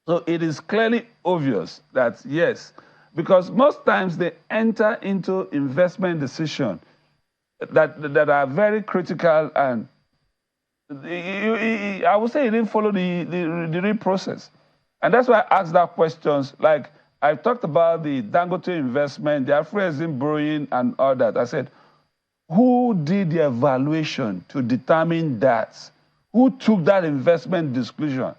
So it is clearly obvious that, yes, because most times they enter into investment decisions that are very critical, and I would say it didn't follow the real process. And that's why I asked that questions. Like, I talked about the Dangote investment, the Afrexim borrowing, and all that. I said, who did the evaluation to determine that? Who took that investment disclosure?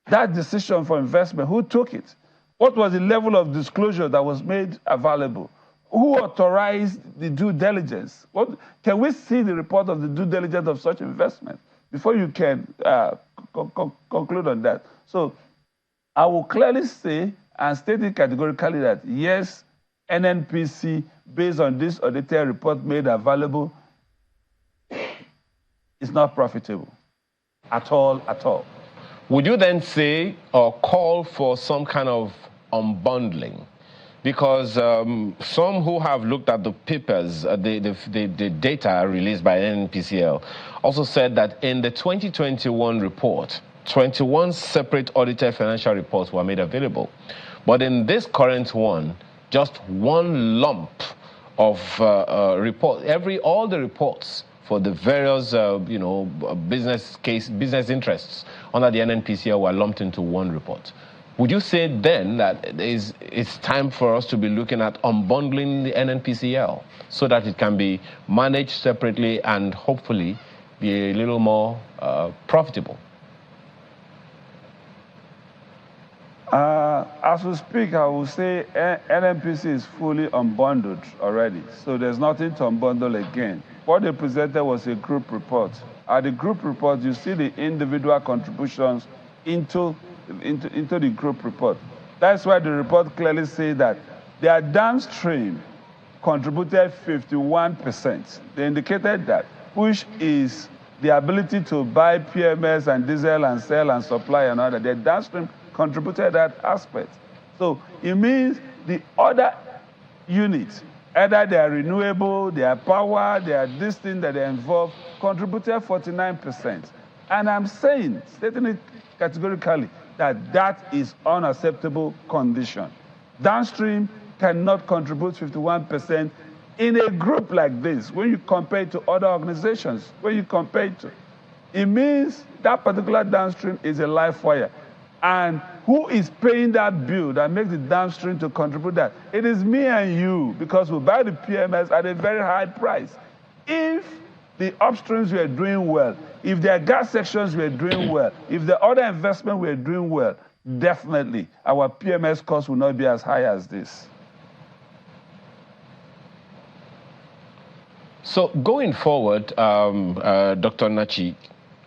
That decision for investment, who took it? What was the level of disclosure that was made available? Who authorized the due diligence? Can we see the report of the due diligence of such investment before you can conclude on that? So I will clearly say and state it categorically that, yes, NNPC, based on this audited report made available, is not profitable at all, at all. Would you then say or call for some kind of unbundling? Because some who have looked at the papers, the data released by NNPCL, also said that in the 2021 report, 21 separate audited financial reports were made available. But in this current one, just one lump of report, all the reports for the various business interests under the NNPCL were lumped into one report. Would you say then that it's time for us to be looking at unbundling the NNPCL so that it can be managed separately and hopefully be a little more profitable? As we speak, I will say NNPC is fully unbundled already, so there's nothing to unbundle again. What they presented was a group report. At the group report, you see the individual contributions into the group report. That's why the report clearly says that their downstream contributed 51%. They indicated that, which is the ability to buy PMS and diesel and sell and supply and all that. Their downstream contributed that aspect. So it means the other units, either they are renewable, they are power, they are this thing that they involve, contributed 49%. And I'm saying, stating it categorically, that is unacceptable condition. Downstream cannot contribute 51% in a group like this. When you compare it to other organizations, it means that particular downstream is a live wire. And who is paying that bill that makes the downstream to contribute that? It is me and you, because we buy the PMS at a very high price. If the upstreams were doing well, if their gas sections were doing well, if the other investment were doing well, definitely our PMS cost will not be as high as this. So going forward, Dr. Nachi,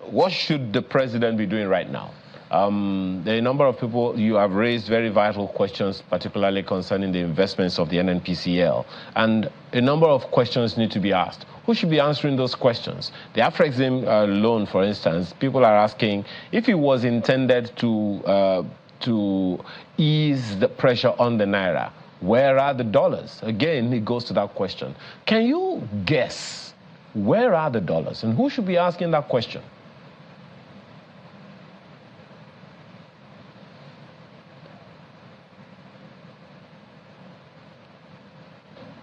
what should the president be doing right now? There are a number of people, you have raised very vital questions, particularly concerning the investments of the NNPCL. And a number of questions need to be asked. Who should be answering those questions? The Afrexim loan, for instance, people are asking if it was intended to ease the pressure on the Naira, where are the dollars? Again, it goes to that question. Can you guess where are the dollars? And who should be asking that question?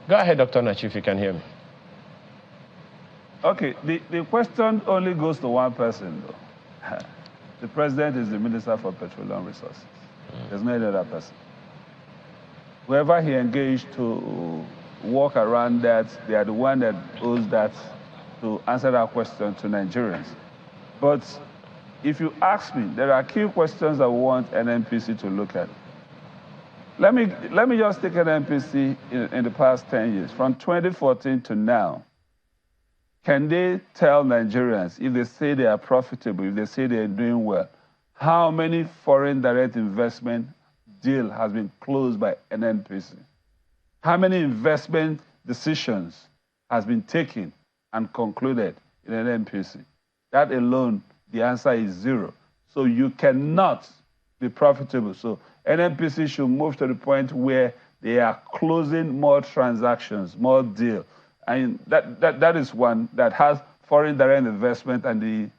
Go ahead, Dr. Nachi, if you can hear me. Okay, the question only goes to one person, though. The president is the Minister for Petroleum Resources. There's no other person. Whoever he engaged to work around that, they are the one that owes that to answer that question to Nigerians. But if you ask me, there are key questions I want NNPC to look at. Let me just take NNPC in the past 10 years, from 2014 to now. Can they tell Nigerians, if they say they are profitable, if they say they are doing well, how many foreign direct investment deal has been closed by NNPC? How many investment decisions has been taken and concluded in NNPC? That alone, the answer is zero. So you cannot be profitable. So NNPC should move to the point where they are closing more transactions, more deals, And that is one that has foreign direct investment, and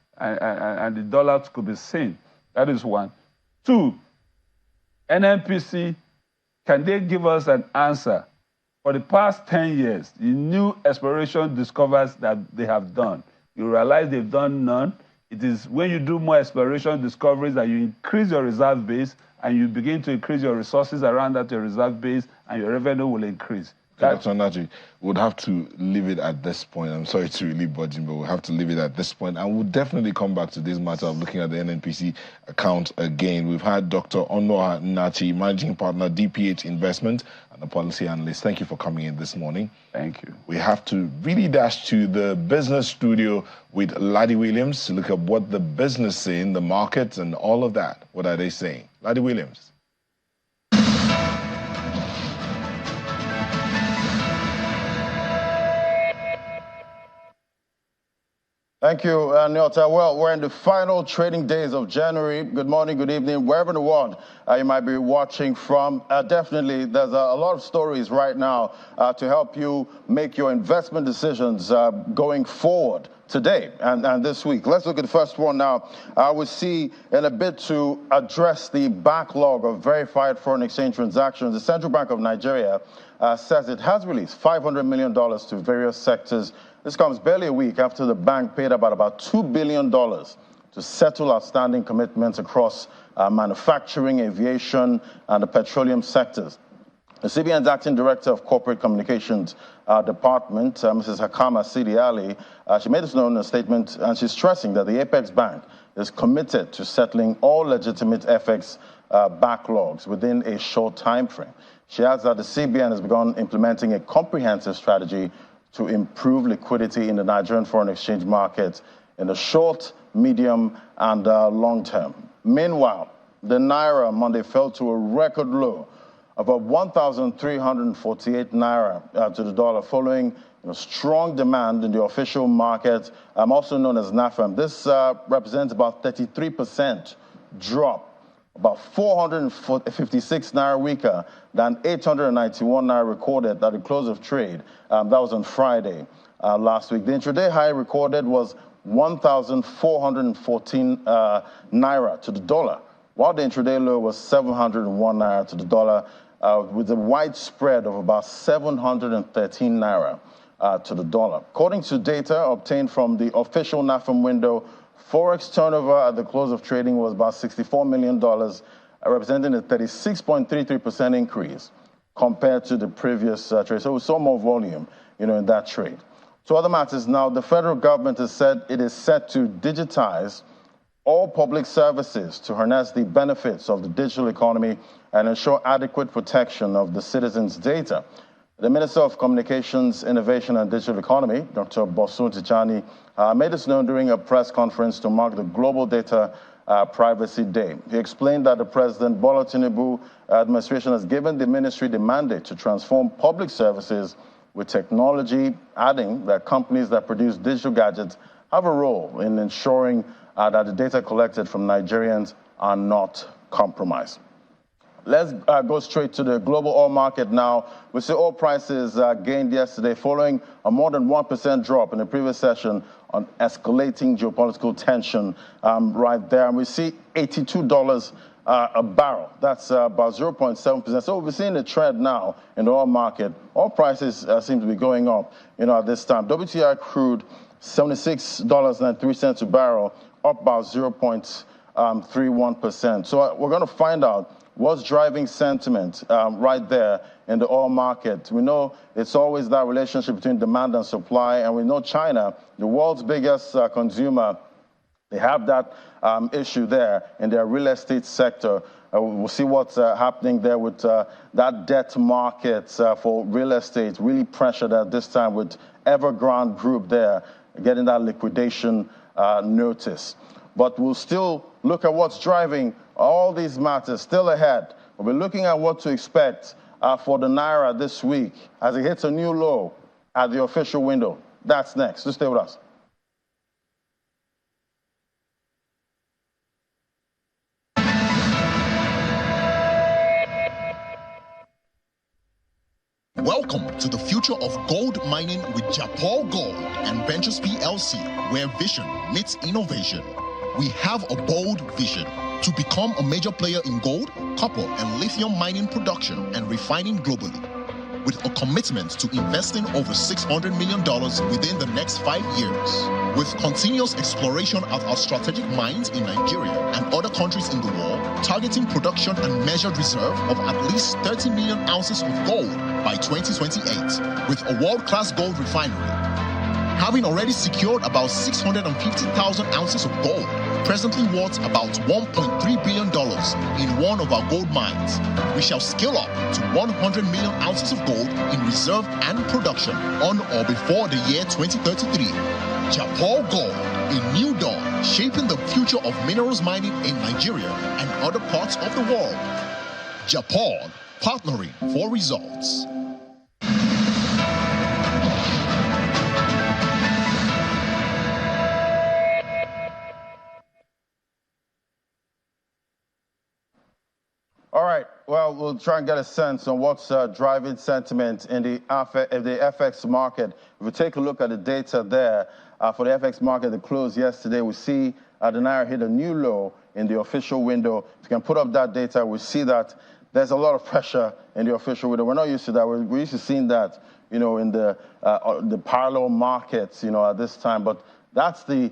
the dollar could be seen. That is one. Two, NNPC, can they give us an answer? For the past 10 years, the new exploration discoveries that they have done, you realize they've done none. It is when you do more exploration discoveries that you increase your reserve base, and you begin to increase your resources around that your reserve base, and your revenue will increase. Dr. Naji, we'll have to leave it at this point. I'm sorry to really budge him, but we'll have to leave it at this point. And we'll definitely come back to this matter of looking at the NNPC account again. We've had Dr. Onoha Nachi, Managing Partner, DPH Investment, and a policy analyst. Thank you for coming in this morning. Thank you. We have to really dash to the business studio with Laddie Williams to look at what the business is saying, the markets, and all of that. What are they saying? Laddie Williams. Thank you, Nyota. Well, we're in the final trading days of January. Good morning, good evening, wherever in the world you might be watching from. Definitely, there's a lot of stories right now to help you make your investment decisions going forward today and this week. Let's look at the first one now. We see in a bid to address the backlog of verified foreign exchange transactions, the Central Bank of Nigeria says it has released $500 million to various sectors. This comes barely a week after the bank paid about $2 billion to settle outstanding commitments across manufacturing, aviation, and the petroleum sectors. The CBN's Acting Director of Corporate Communications Department, Mrs. Hakama Sidi Ali, she made this known in a statement, and she's stressing that the Apex Bank is committed to settling all legitimate FX backlogs within a short time frame. She adds that the CBN has begun implementing a comprehensive strategy to improve liquidity in the Nigerian foreign exchange market in the short, medium, and long term. Meanwhile, the Naira Monday fell to a record low of 1,348 Naira to the dollar following strong demand in the official market, also known as NAFEM. This represents about 33% drop, about 456 Naira weaker than 891 Naira recorded at the close of trade. That was on Friday last week. The intraday high recorded was 1,414 Naira to the dollar, while the intraday low was 701 Naira to the dollar, with a wide spread of about 713 Naira to the dollar. According to data obtained from the official NAFEM window, Forex turnover at the close of trading was about $64 million, representing a 36.33% increase compared to the previous trade. So we saw more volume, in that trade. To other matters now, the federal government has said it is set to digitize all public services to harness the benefits of the digital economy and ensure adequate protection of the citizens' data. The Minister of Communications, Innovation and Digital Economy, Dr. Bosun Tijani, made this known during a press conference to mark the Global Data Privacy Day. He explained that the President Bola Tinubu administration has given the ministry the mandate to transform public services with technology, adding that companies that produce digital gadgets have a role in ensuring that the data collected from Nigerians are not compromised. Let's go straight to the global oil market now. We see oil prices gained yesterday following a more than 1% drop in the previous session on escalating geopolitical tension right there. And we see $82 a barrel. That's about 0.7%. So we're seeing a trend now in the oil market. Oil prices seem to be going up, at this time. WTI crude, $76.03 a barrel, up about 0.31%. So we're going to find out what's driving sentiment right there in the oil market. We know it's always that relationship between demand and supply, and we know China, the world's biggest consumer, they have that issue there in their real estate sector. We'll see what's happening there with that debt market for real estate, really pressured at this time with Evergrande Group there, getting that liquidation notice. But we'll still look at what's driving all these matters still ahead. We'll be looking at what to expect for the Naira this week as it hits a new low at the official window. That's next. Just stay with us. Welcome to the future of gold mining with Japan Gold and Ventures PLC, where vision meets innovation. We have a bold vision to become a major player in gold, copper, and lithium mining production and refining globally, with a commitment to investing over $600 million within the next 5 years. With continuous exploration at our strategic mines in Nigeria and other countries in the world, targeting production and measured reserve of at least 30 million ounces of gold by 2028, with a world-class gold refinery. Having already secured about 650,000 ounces of gold, presently worth about $1.3 billion in one of our gold mines, we shall scale up to 100 million ounces of gold in reserve and production on or before the year 2033. Japan Gold, a new dawn shaping the future of minerals mining in Nigeria and other parts of the world. Japan, partnering for results. All right, well, we'll try and get a sense on what's driving sentiment in the FX market. If we take a look at the data there, for the FX market that closed yesterday, we see the Naira hit a new low in the official window. If you can put up that data, we see that there's a lot of pressure in the official window. We're not used to that. We're used to seeing that, in the parallel markets, at this time. But that's the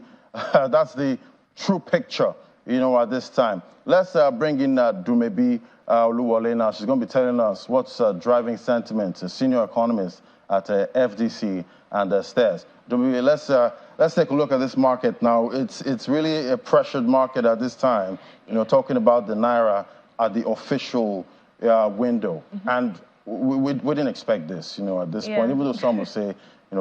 true picture, at this time. Let's bring in Dumebi Oluwole now. She's going to be telling us what's driving sentiment, a senior economist at FDC and STAIRS. Dumebi, let's take a look at this market now. It's really a pressured market at this time, talking about the Naira at the official window. Mm-hmm. And we didn't expect this, at this point, even though some will say,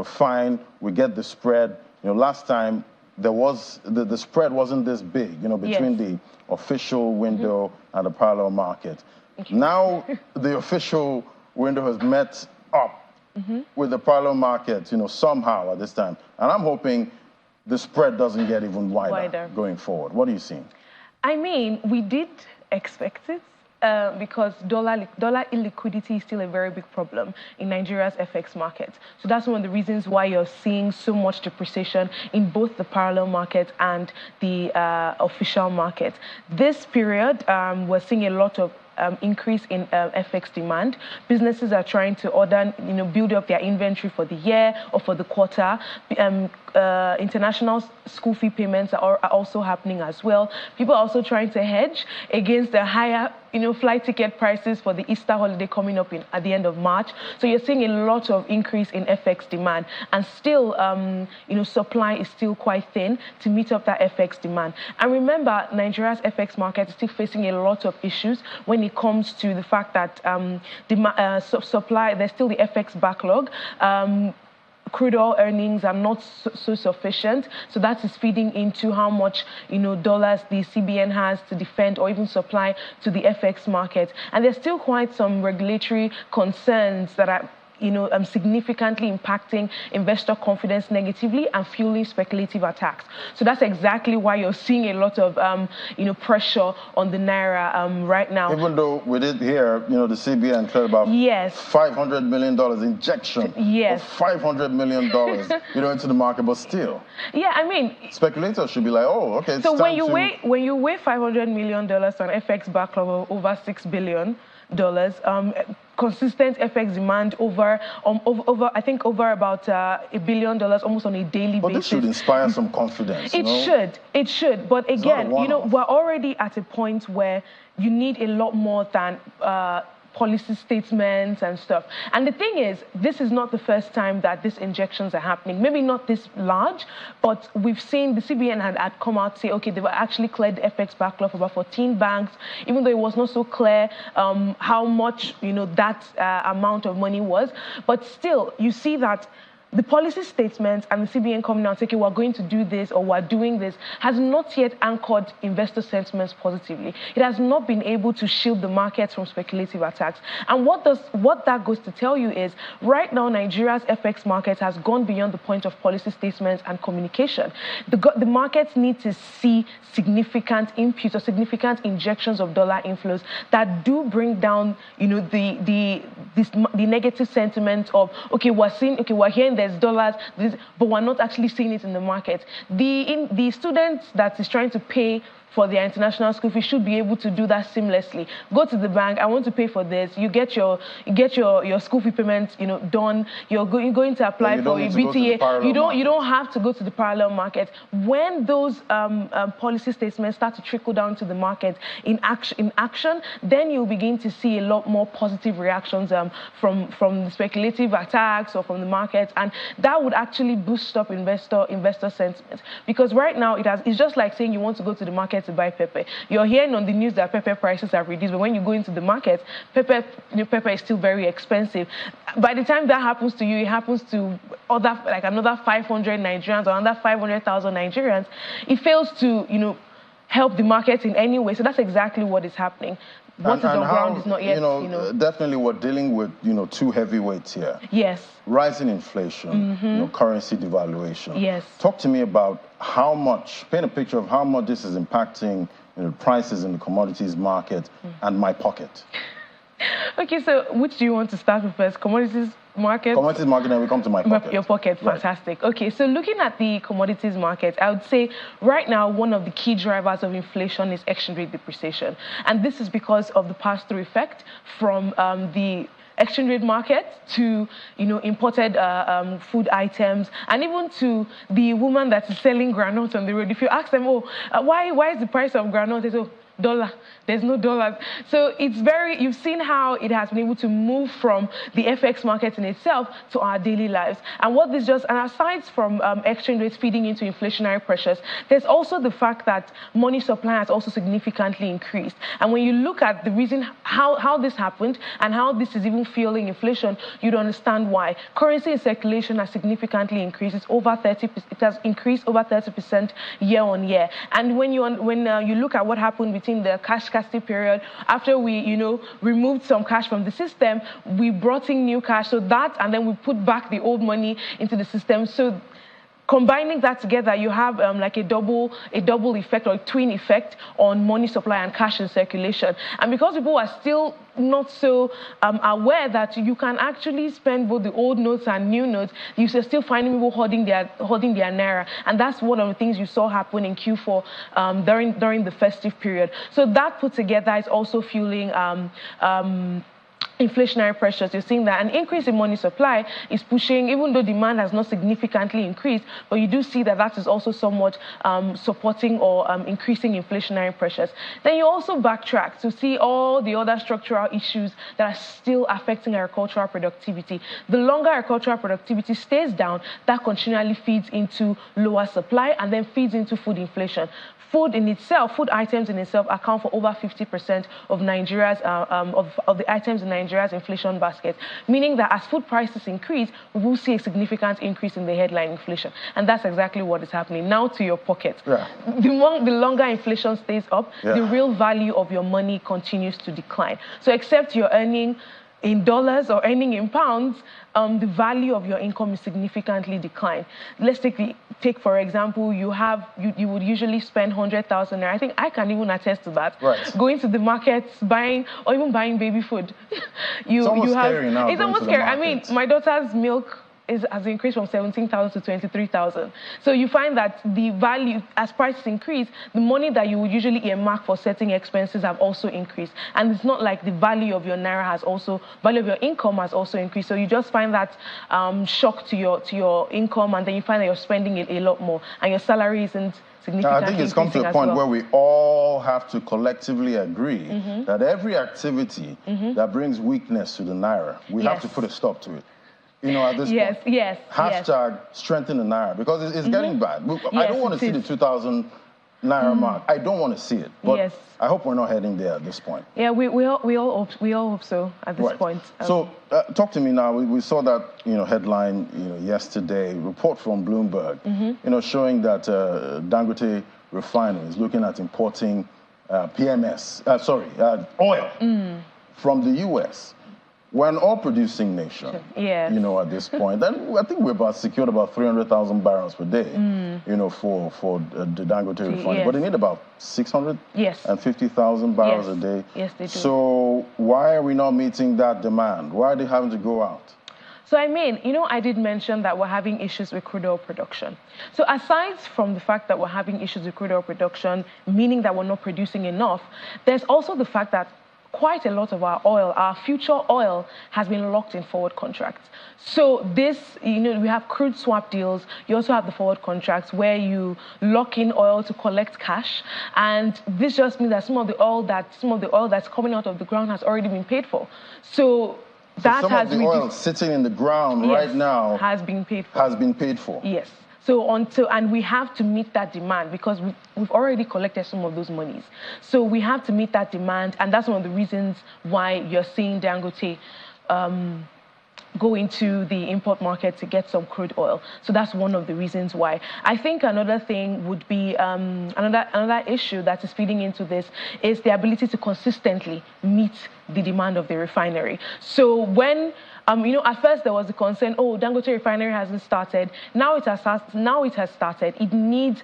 fine, we get the spread. Last time, there was the spread wasn't this big, between the official window and the parallel market. Now the official window has met up with the parallel market, somehow at this time. And I'm hoping the spread doesn't get even wider going forward. What are you seeing? I mean, we did expect it. Because dollar illiquidity is still a very big problem in Nigeria's FX market. So that's one of the reasons why you're seeing so much depreciation in both the parallel market and the official market. This period, we're seeing a lot of increase in FX demand. Businesses are trying to order, build up their inventory for the year or for the quarter. International school fee payments are also happening as well. People are also trying to hedge against the higher, flight ticket prices for the Easter holiday coming up at the end of March. So you're seeing a lot of increase in FX demand, and still, supply is still quite thin to meet up that FX demand. And remember, Nigeria's FX market is still facing a lot of issues when it comes to the fact that supply, there's still the FX backlog. Crude oil earnings are not so sufficient, so that is feeding into how much dollars the CBN has to defend or even supply to the FX market. And there's still quite some regulatory concerns that are significantly impacting investor confidence negatively and fueling speculative attacks. So that's exactly why you're seeing a lot of pressure on the Naira right now. Even though we did hear, the CBN said about $500 million injection of $500 million, into the market, but still. Yeah, I mean, speculators should be like, oh, okay. So when you weigh $500 million on FX backlog of over $6 billion, consistent FX demand over about $1 billion almost on a daily basis. But this should inspire some confidence. It should. But again, we're already at a point where you need a lot more than policy statements and stuff. And the thing is, this is not the first time that these injections are happening. Maybe not this large, but we've seen the CBN had come out to say, okay, they've actually cleared the FX backlog for about 14 banks, even though it was not so clear how much, that amount of money was. But still, you see that the policy statements and the CBN coming out saying, okay, we're going to do this or we're doing this, has not yet anchored investor sentiments positively. It has not been able to shield the markets from speculative attacks. And what that goes to tell you is, right now, Nigeria's FX market has gone beyond the point of policy statements and communication. The markets need to see significant inputs or significant injections of dollar inflows that do bring down, the negative sentiment of, okay, we're hearing there's dollars, but we're not actually seeing it in the market. The student that is trying to pay for their international school fees should be able to do that seamlessly. Go to the bank, I want to pay for this. You get your school fee payment, done. You're going to apply for your BTA. You don't have to go to the parallel market. When those policy statements start to trickle down to the market in action, then you'll begin to see a lot more positive reactions from the speculative attacks or from the markets, and that would actually boost up investor sentiment. Because right now it's just like saying you want to go to the market to buy pepper. You're hearing on the news that pepper prices have reduced, but when you go into the market, pepper is still very expensive. By the time that happens to you, it happens to another 500 Nigerians or another 500,000 Nigerians. It fails to, help the market in any way. So that's exactly what is happening. What is on ground is not yet, Definitely we're dealing with, two heavyweights here. Yes. Rising inflation, currency devaluation. Yes. Talk to me about paint a picture of how much this is impacting prices in the commodities market and my pocket. Okay, so which do you want to start with first? Commodities market? Commodities market, and we come to my pocket. Your pocket, fantastic. Right. Okay, so looking at the commodities market, I would say right now one of the key drivers of inflation is exchange rate depreciation. And this is because of the pass-through effect from the exchange rate market to imported food items, and even to the woman that is selling groundnut on the road. If you ask them, why is the price of groundnut? They say, dollar. There's no dollars. So you've seen how it has been able to move from the FX market in itself to our daily lives. And what this and aside from exchange rates feeding into inflationary pressures, there's also the fact that money supply has also significantly increased. And when you look at the reason how this happened and how this is even fueling inflation, you'd understand why. Currency in circulation has significantly increased. It has increased over 30% year on year. And when you look at what happened between the cash scarcity period, after we removed some cash from the system, we brought in new cash, and then we put back the old money into the system. So combining that together, you have like a double effect or a twin effect on money supply and cash in circulation. And because people are still not so aware that you can actually spend both the old notes and new notes, you're still finding people holding their naira, and that's one of the things you saw happen in Q4 during the festive period. So that put together is also fueling inflationary pressures. You're seeing that an increase in money supply is pushing, even though demand has not significantly increased, but you do see that is also somewhat supporting or increasing inflationary pressures. Then you also backtrack to see all the other structural issues that are still affecting agricultural productivity. The longer agricultural productivity stays down, that continually feeds into lower supply and then feeds into food inflation. Food items in itself account for over 50% of Nigeria's of the items in Nigeria's inflation basket, meaning that as food prices increase, we will see a significant increase in the headline inflation, and that's exactly what is happening. Now to your pocket. Yeah. The longer inflation stays up, the real value of your money continues to decline. So except you're earning in dollars or earning in pounds, the value of your income is significantly declined. Let's take for example, you would usually spend 100,000. I think I can even attest to that. Right. Going to the markets, buying baby food. It's almost scary now. It's almost scary. I mean, my daughter's milk has increased from 17,000 to 23,000. So you find that the value, as prices increase, the money that you would usually earmark for certain expenses have also increased. And it's not like the value of your naira value of your income has also increased. So you just find that shock to your income, and then you find that you're spending a lot more, and your salary isn't significantly. I think it's come to a point where we all have to collectively agree that every activity that brings weakness to the naira, we have to put a stop to it. At this point. Hashtag strengthen the naira, because it's getting bad. I don't want to see the 2000 Naira mark. I don't want to see it, but yes. I hope we're not heading there at this point. Yeah, we all hope so at this point. So talk to me now. We saw that headline yesterday, report from Bloomberg, showing that Dangote Refinery is looking at importing oil from the U.S. We're an oil-producing nation, at this point. And I think we're secured about 300,000 barrels per day, for the Dangote refinery. But they need about 650,000 barrels a day. Yes, they do. So why are we not meeting that demand? Why are they having to go out? So, I mean, I did mention that we're having issues with crude oil production. So aside from the fact that we're having issues with crude oil production, meaning that we're not producing enough, there's also the fact that quite a lot of our oil, our future oil, has been locked in forward contracts. So this, we have crude swap deals. You also have the forward contracts where you lock in oil to collect cash. And this just means that some of the oil that's coming out of the ground has already been paid for. So that some of the oil sitting in the ground right now has been paid for. Has been paid for. Yes. So and we have to meet that demand because we've already collected some of those monies. So we have to meet that demand, and that's one of the reasons why you're seeing Dangote go into the import market to get some crude oil. So that's one of the reasons why. I think another thing would be another issue that is feeding into this is the ability to consistently meet the demand of the refinery. So when at first there was the concern, Dangote refinery hasn't started. Now it has started. It needs,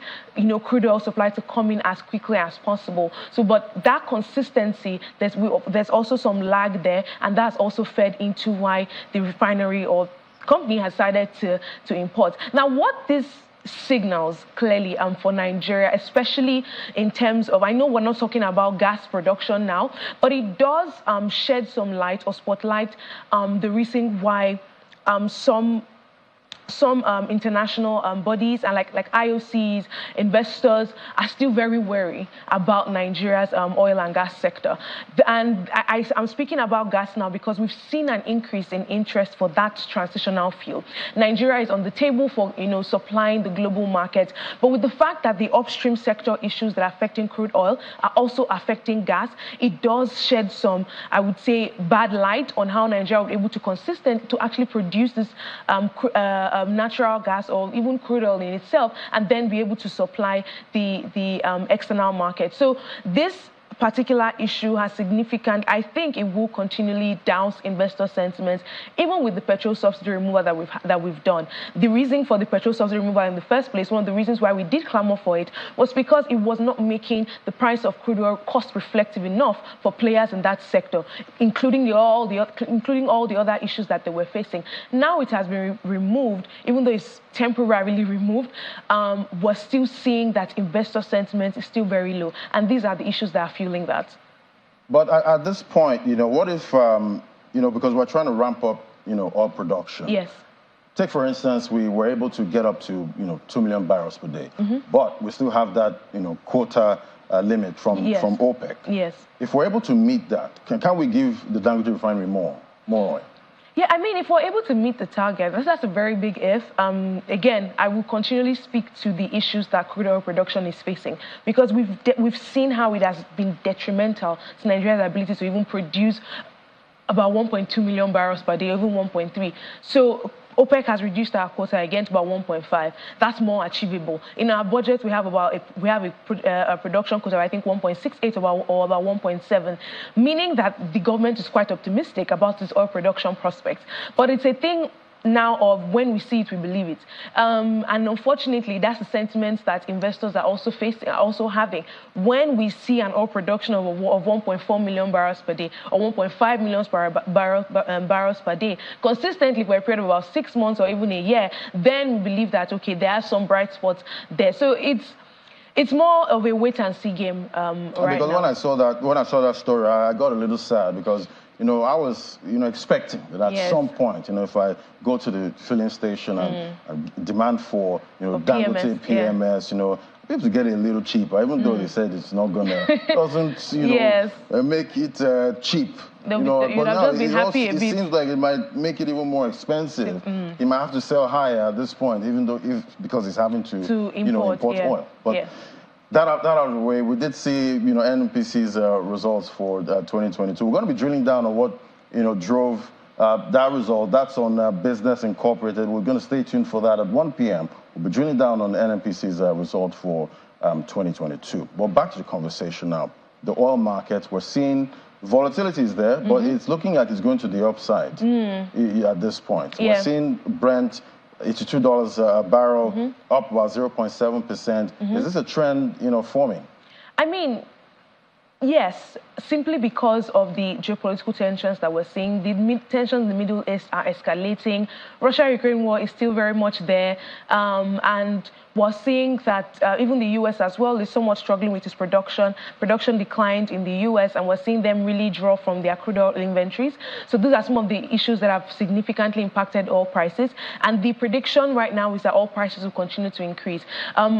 crude oil supply to come in as quickly as possible. So, but that consistency, there's also some lag there, and that's also fed into why the refinery or company has decided to import. Now, what this signals clearly for Nigeria, especially in terms of, I know we're not talking about gas production now, but it does shed some light or spotlight the reason why some international bodies and like IOCs, investors are still very wary about Nigeria's oil and gas sector. And I'm speaking about gas now because we've seen an increase in interest for that transitional fuel. Nigeria is on the table for supplying the global market, but with the fact that the upstream sector issues that are affecting crude oil are also affecting gas, it does shed some, I would say, bad light on how Nigeria will be able to actually produce this natural gas or even crude oil in itself, and then be able to supply the external market. So this particular issue has significant, I think it will continually douse investor sentiment, even with the petrol subsidy removal that we've done. The reason for the petrol subsidy removal in the first place, one of the reasons why we did clamor for it, was because it was not making the price of crude oil cost reflective enough for players in that sector, including all the other issues that they were facing. Now it has been removed, even though it's temporarily removed, we're still seeing that investor sentiment is still very low, and these are the issues that are fueling that. But at this point, what if, because we're trying to ramp up, oil production. Yes. Take, for instance, we were able to get up to, 2 million barrels per day, but we still have that, quota limit from OPEC. Yes. If we're able to meet that, can we give the Dangote refinery more oil? Yeah, I mean, if we're able to meet the target, that's a very big if. Again, I will continually speak to the issues that crude oil production is facing, because we've seen how it has been detrimental to Nigeria's ability to even produce about 1.2 million barrels per day, even 1.3. So OPEC has reduced our quota again to about 1.5. That's more achievable. In our budget, we have a production quota, I think 1.68 or about 1.7, meaning that the government is quite optimistic about its oil production prospects. But it's a thing now of when we see it, we believe it. And unfortunately, that's the sentiment that investors are also having. When we see an oil production of 1.4 million barrels per day or 1.5 million barrels per day consistently for a period of about 6 months or even a year, then we believe that, okay, there are some bright spots there. So it's more of a wait and see game right now. Because when I saw that story, I got a little sad because I was, expecting that at some point, if I go to the filling station and demand for, Dangote PMS, be able to get it a little cheaper, even though they said it's not gonna, doesn't, make it cheap. But now it seems like it might make it even more expensive. He might have to sell higher at this point, even though because he's having to import oil. But That out of the way, we did see, NNPC's results for 2022. We're going to be drilling down on what, drove that result. That's on Business Incorporated. We're going to stay tuned for that at 1 p.m. We'll be drilling down on NNPC's result for 2022. But back to the conversation now. The oil market, we're seeing volatility is there, but it's looking like it's going to the upside at this point. Yeah. We're seeing Brent $82 a barrel, up about 0.7%. Is this a trend, forming? I mean, yes, simply because of the geopolitical tensions that we're seeing. The tensions in the Middle East are escalating. Russia-Ukraine war is still very much there. And we're seeing that even the U.S. as well is somewhat struggling with its production. Production declined in the U.S., and we're seeing them really draw from their crude oil inventories. So those are some of the issues that have significantly impacted oil prices. And the prediction right now is that oil prices will continue to increase.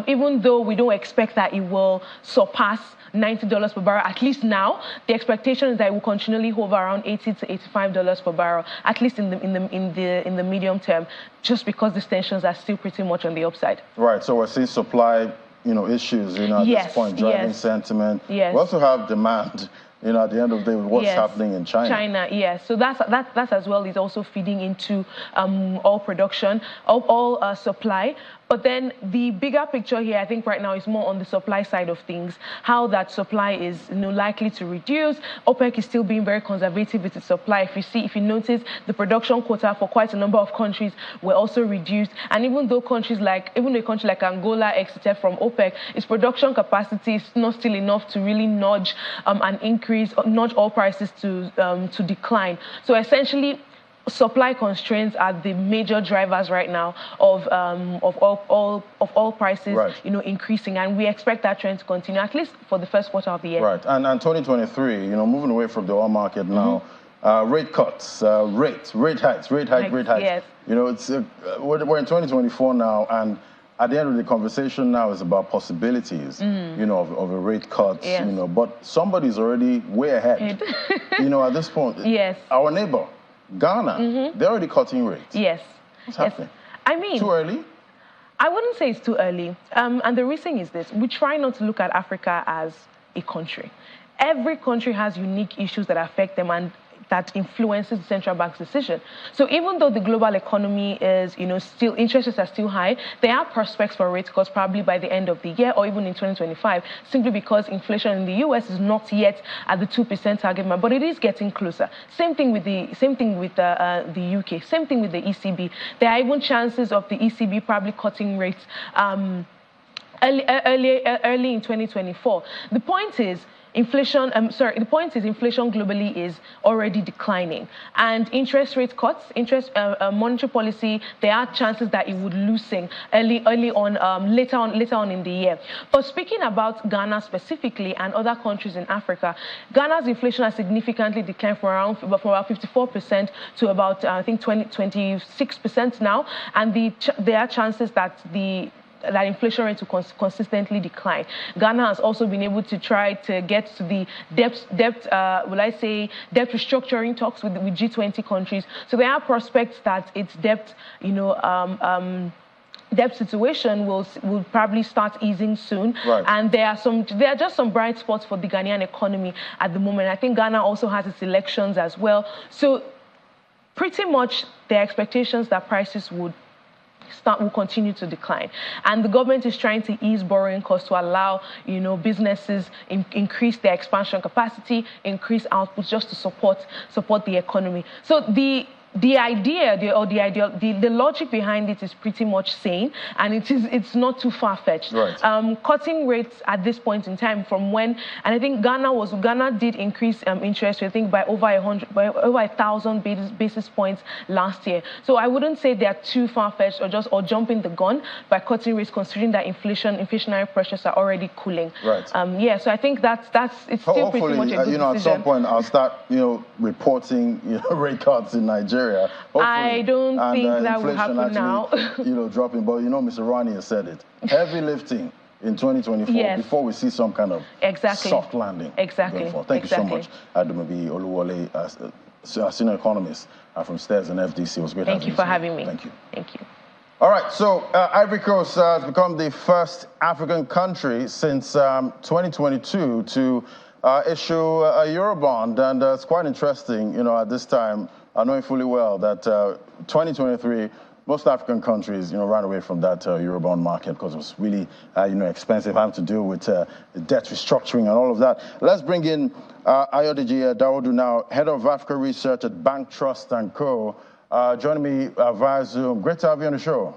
Even though we don't expect that it will surpass $90 per barrel, at least now, the expectation is that it will continually hover around $80 to $85 per barrel, at least in the medium term, just because the tensions are still pretty much on the upside. Right. So we're seeing supply, issues, at this point, driving sentiment. Yes. We also have demand. At the end of the day, what's happening in China. China, yes. So that's as well is also feeding into oil production, oil supply. But then the bigger picture here, I think right now is more on the supply side of things, how that supply is likely to reduce. OPEC is still being very conservative with its supply. If you notice, the production quota for quite a number of countries were also reduced. And even though a country like Angola exited from OPEC, its production capacity is not still enough to really nudge oil prices to decline. So essentially, supply constraints are the major drivers right now of oil prices, increasing, and we expect that trend to continue at least for the first quarter of the year. Right, and 2023, moving away from the oil market now, rate cuts, rate hikes. Yes. It's we're in 2024 now, and at the end of the conversation now is about possibilities, of a rate cut, but somebody's already way ahead, at this point. Yes. Our neighbor, Ghana, they're already cutting rates. Yes. What's happening? I mean, too early? I wouldn't say it's too early. And the reason is this. We try not to look at Africa as a country. Every country has unique issues that affect them and that influences the central bank's decision. So even though the global economy is, still, interest rates are still high, there are prospects for rate cuts probably by the end of the year or even in 2025, simply because inflation in the US is not yet at the 2% target mark, but it is getting closer. Same thing with the UK, same thing with the ECB. There are even chances of the ECB probably cutting rates early in 2024. The point is, inflation globally is already declining, and interest rate cuts, monetary policy, there are chances that it would loosen later on in the year. But speaking about Ghana specifically and other countries in Africa, Ghana's inflation has significantly declined from about 54% to about 26% now, and there are chances that inflation rate will consistently decline. Ghana has also been able to try to get to the debt restructuring talks with G20 countries. So there are prospects that its debt situation will probably start easing soon. Right. And there are just some bright spots for the Ghanaian economy at the moment. I think Ghana also has its elections as well. So pretty much the expectations that prices will continue to decline, and the government is trying to ease borrowing costs to allow businesses increase their expansion capacity, increase output, just to support the economy. So the logic behind it is pretty much sane, and it's not too far-fetched. Right. Cutting rates at this point in time from when, and I think Ghana did increase interest rate, I think by over 1,000 basis points last year. So I wouldn't say they're too far-fetched or jumping the gun by cutting rates, considering that inflationary pressures are already cooling. Right. So I think it's still pretty much a good decision. At some point I'll start reporting rate cuts in Nigeria. I don't think that will happen now. Dropping, but Mr. Rani has said it. Heavy lifting in 2024 before we see some kind of soft landing. Exactly. Thank you so much, Adumabi Oluwole, senior economist from STAIRS and FDC. It was great having you. Thank you for having me. Thank you. Thank you. All right, so Ivory Coast has become the first African country since 2022 to issue a Eurobond, and it's quite interesting, at this time, knowing fully well that 2023, most African countries, ran away from that Eurobond market because it was really, expensive, having to deal with debt restructuring and all of that. Let's bring in Ayodeji Dawodu now, Head of Africa Research at Bank Trust & Co., joining me via Zoom. Great to have you on the show.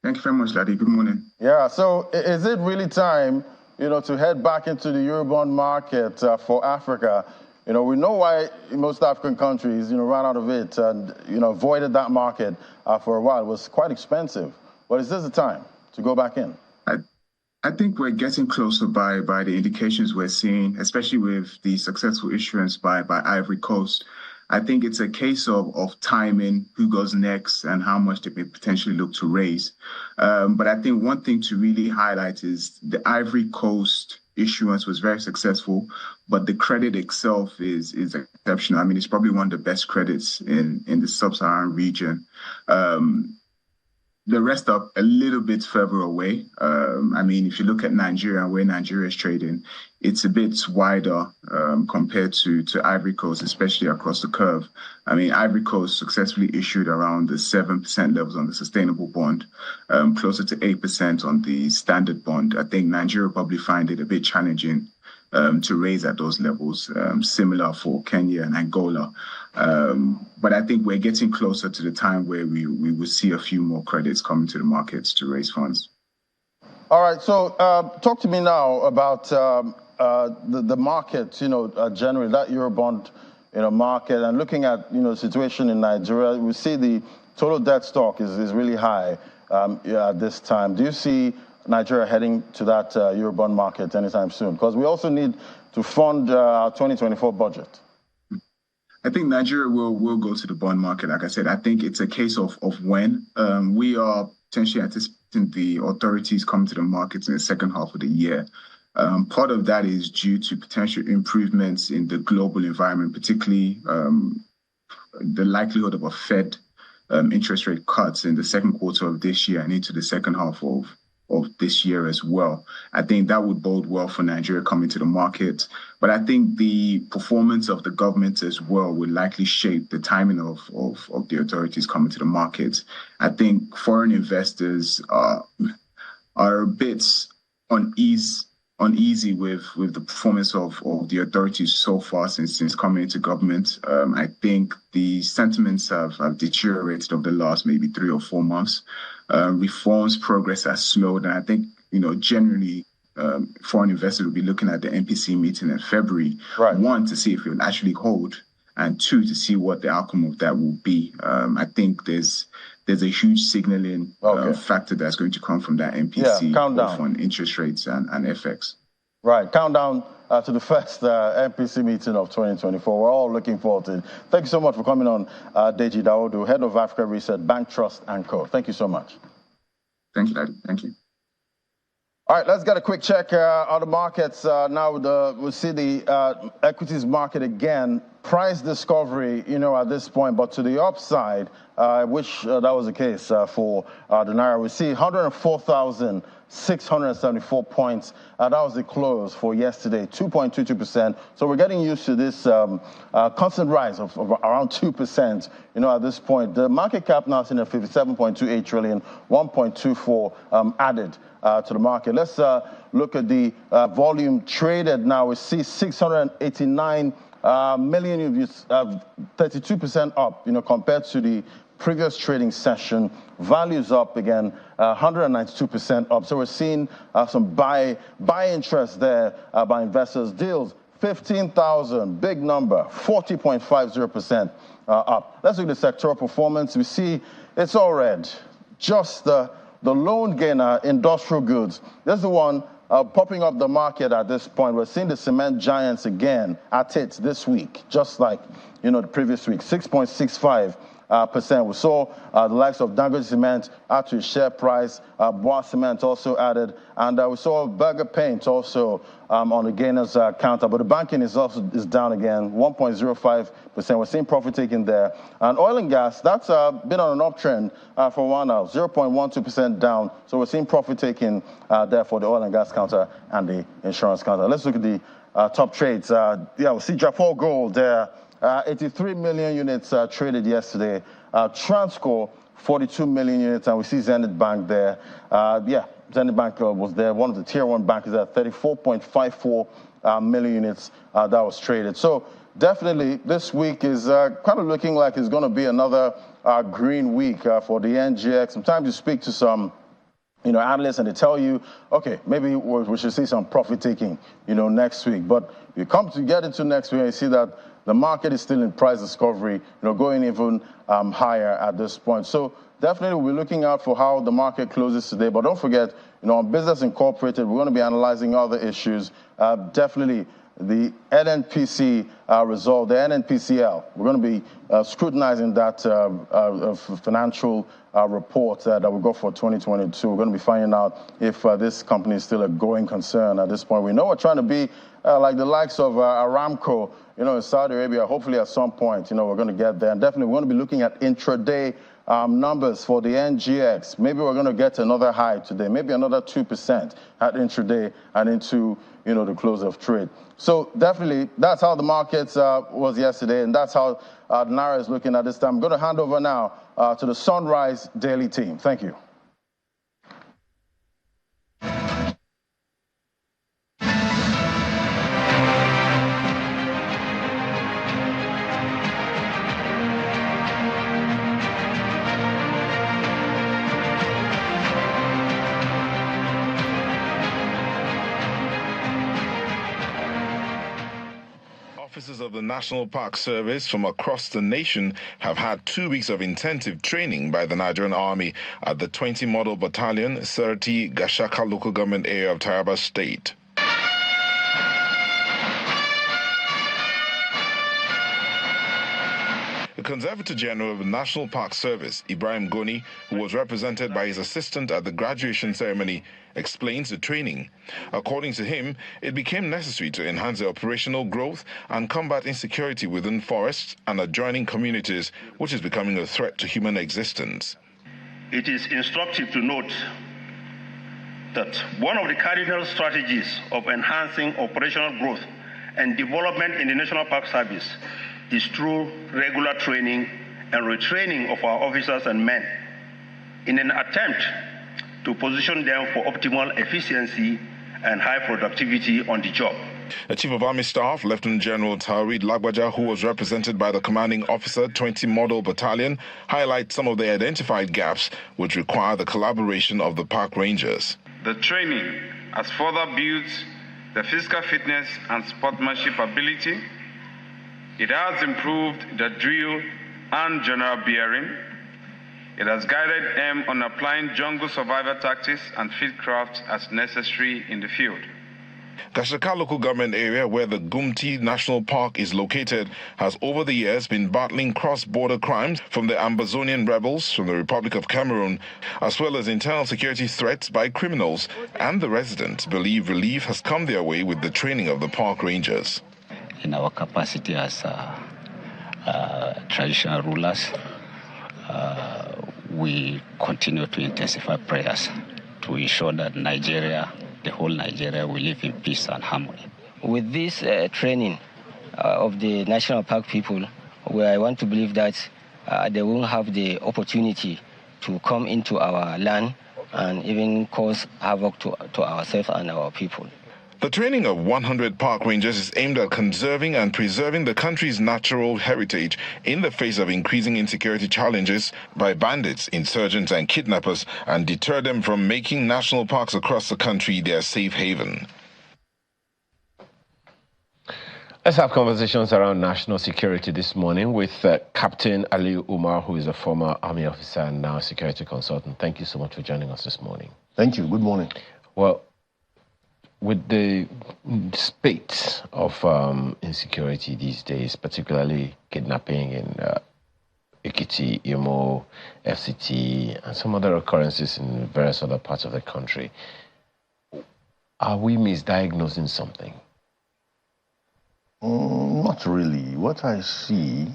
Thank you very much, Laddie. Good morning. Yeah, so is it really time, to head back into the Eurobond market for Africa? We know why most African countries, ran out of it and, avoided that market for a while. It was quite expensive. But is this the time to go back in? I think we're getting closer by the indications we're seeing, especially with the successful issuance by Ivory Coast. I think it's a case of timing, who goes next, and how much they may potentially look to raise. But I think one thing to really highlight is the Ivory Coast issuance was very successful, but the credit itself is exceptional. I mean, it's probably one of the best credits in the sub-Saharan region. The rest are a little bit further away. I mean, if you look at Nigeria and where Nigeria is trading, it's a bit wider compared to Ivory Coast, especially across the curve. I mean, Ivory Coast successfully issued around the 7% levels on the sustainable bond, closer to 8% on the standard bond. I think Nigeria probably find it a bit challenging to raise at those levels, similar for Kenya and Angola. But I think we're getting closer to the time where we will see a few more credits coming to the markets to raise funds. All right, so talk to me now about the market, generally, that Eurobond market, and looking at, the situation in Nigeria. We see the total debt stock is really high at this time. Do you see Nigeria heading to that Eurobond market anytime soon? Because we also need to fund our 2024 budget. I think Nigeria will go to the bond market. Like I said, I think it's a case of when. We are potentially anticipating the authorities coming to the markets in the second half of the year. Part of that is due to potential improvements in the global environment, particularly the likelihood of a Fed interest rate cuts in the second quarter of this year and into the second half of this year as well. I think that would bode well for Nigeria coming to the market. But I think the performance of the government as well will likely shape the timing of the authorities coming to the market. I think foreign investors are a bit uneasy with the performance of the authorities so far since coming into government. I think the sentiments have deteriorated over the last maybe 3 or 4 months. Reforms progress has slowed, and I think generally foreign investors will be looking at the NPC meeting in February. Right. 1, to see if it will actually hold, and 2, to see what the outcome of that will be. I think there's a huge signaling factor that's going to come from that NPC, both on interest rates and FX. Right, countdown to the first NPC meeting of 2024. We're all looking forward to it. Thank you so much for coming on, Deji Dawodu, Head of Africa Research, Bank Trust & Co. Thank you so much. Thank you, Daddy. Thank you. All right, let's get a quick check on the markets. Now we'll see the equities market again. Price discovery, at this point, but to the upside, which that was the case for the Naira. We see 104,674 points. That was the close for yesterday, 2.22%. So we're getting used to this constant rise of around 2%, at this point. The market cap now sitting at 57.28 trillion, 1.24 added to the market. Let's look at the volume traded now. We see 689 million units, 32% up, compared to the previous trading session. Values up again, 192% up. So we're seeing some buy interest there by investors. Deals 15,000, big number, 40.50% up. Let's look at the sectoral performance. We see it's all red. Just the lone gainer, industrial goods. This is the one popping up the market at this point. We're seeing the cement giants again at it this week, just like the previous week. 6.65 We saw the likes of Dangote Cement add to its share price. Bois Cement also added. And we saw Burger Paint also on the gainers counter. But the banking is down again, 1.05%. We're seeing profit taking there. And oil and gas, that's been on an uptrend for a while now, 0.12% down. So we're seeing profit taking there for the oil and gas counter and the insurance counter. Let's look at the top trades. We see Japan Gold there, 83 million units traded yesterday. Transcorp, 42 million units, and we see Zenith Bank there. Zenith Bank was there, one of the tier 1 bankers at 34.54 million units that was traded. So definitely this week is kind of looking like it's going to be another green week for the NGX. Sometimes you speak to some analysts and they tell you, okay, maybe we should see some profit taking, next week. But you come to get into next week and you see that the market is still in price discovery, going even higher at this point. So definitely we'll be looking out for how the market closes today. But don't forget, on Business Incorporated, we're going to be analyzing other issues. Definitely the NNPC result, the NNPCL. We're going to be scrutinizing that financial report that we got for 2022. We're going to be finding out if this company is still a going concern at this point. We know we're trying to be like the likes of Aramco, in Saudi Arabia. Hopefully at some point, we're going to get there. And definitely we're going to be looking at intraday numbers for the NGX. Maybe we're going to get another high today, maybe another 2% at intraday and into, the close of trade. So definitely that's how the markets was yesterday, and that's how the Naira is looking at this time. I'm going to hand over now to the Sunrise Daily team. Thank you. Officers of the National Park Service from across the nation have had 2 weeks of intensive training by the Nigerian Army at the 20 Model Battalion, Serti Gashaka local government area of Taraba State. The Conservator General of the National Park Service, Ibrahim Goni, who was represented by his assistant at the graduation ceremony, explains the training. According to him, it became necessary to enhance the operational growth and combat insecurity within forests and adjoining communities, which is becoming a threat to human existence. It is instructive to note that one of the cardinal strategies of enhancing operational growth and development in the National Park Service is through regular training and retraining of our officers and men in an attempt to position them for optimal efficiency and high productivity on the job. The Chief of Army Staff, Lieutenant General Taurid Lagbaja, who was represented by the commanding officer, 20 Model Battalion, highlights some of the identified gaps which require the collaboration of the park rangers. The training has further built the physical fitness and sportsmanship ability. It has improved the drill and general bearing. It has guided them on applying jungle survival tactics and fieldcraft as necessary in the field. Gashaka local government area, where the Gumti National Park is located, has over the years been battling cross-border crimes from the Ambazonian rebels from the Republic of Cameroon, as well as internal security threats by criminals, and the residents believe relief has come their way with the training of the park rangers. In our capacity as traditional rulers, we continue to intensify prayers to ensure that Nigeria, the whole Nigeria, will live in peace and harmony. With this training of the national park people, where I want to believe that they won't have the opportunity to come into our land and even cause havoc to ourselves and our people. The training of 100 park rangers is aimed at conserving and preserving the country's natural heritage in the face of increasing insecurity challenges by bandits, insurgents, and kidnappers, and deter them from making national parks across the country their safe haven. Let's have conversations around national security this morning with Captain Ali Umar, who is a former Army officer and now security consultant. Thank you so much for joining us this morning. Thank you. Good morning. Well, with the spate of insecurity these days, particularly kidnapping Ekiti, Imo, FCT, and some other occurrences in various other parts of the country. Are we misdiagnosing something? Not really. What I see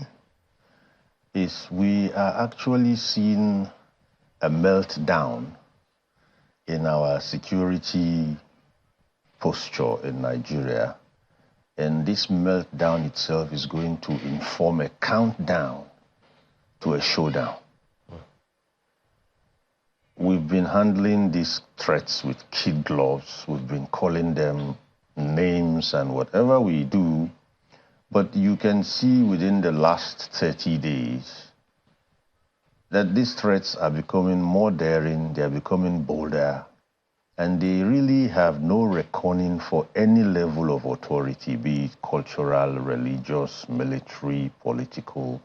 is we are actually seeing a meltdown in our security posture in Nigeria. And this meltdown itself is going to inform a countdown to a showdown. We've been handling these threats with kid gloves. We've been calling them names and whatever we do. But you can see within the last 30 days that these threats are becoming more daring, they are becoming bolder, and they really have no reckoning for any level of authority, be it cultural, religious, military, political.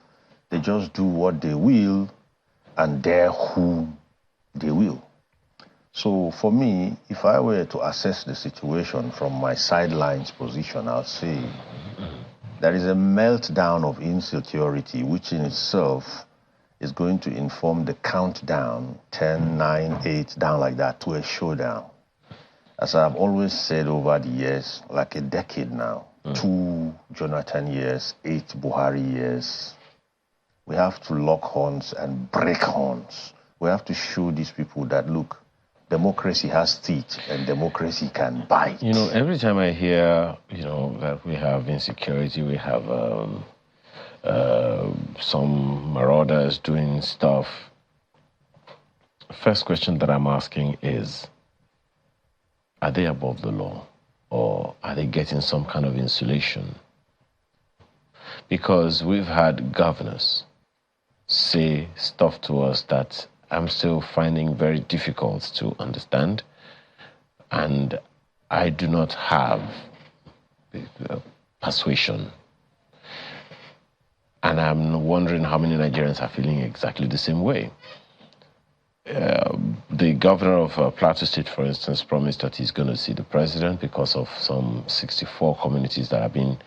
They just do what they will and dare whom they will. So for me, if I were to assess the situation from my sidelines position, I'll say there is a meltdown of insecurity, which in itself is going to inform the countdown, 10, 9, 8, down like that, to a showdown. As I've always said over the years, like a decade now, 2 Jonathan years, 8 Buhari years, we have to lock horns and break horns. We have to show these people that, look, democracy has teeth and democracy can bite. You know, every time I hear, that we have insecurity, we have some marauders doing stuff, first question that I'm asking is, are they above the law, or are they getting some kind of insulation? Because we've had governors say stuff to us that I'm still finding very difficult to understand, and I do not have persuasion. And I'm wondering how many Nigerians are feeling exactly the same way. The governor of Plateau State, for instance, promised that he's going to see the president because of some 64 communities that have been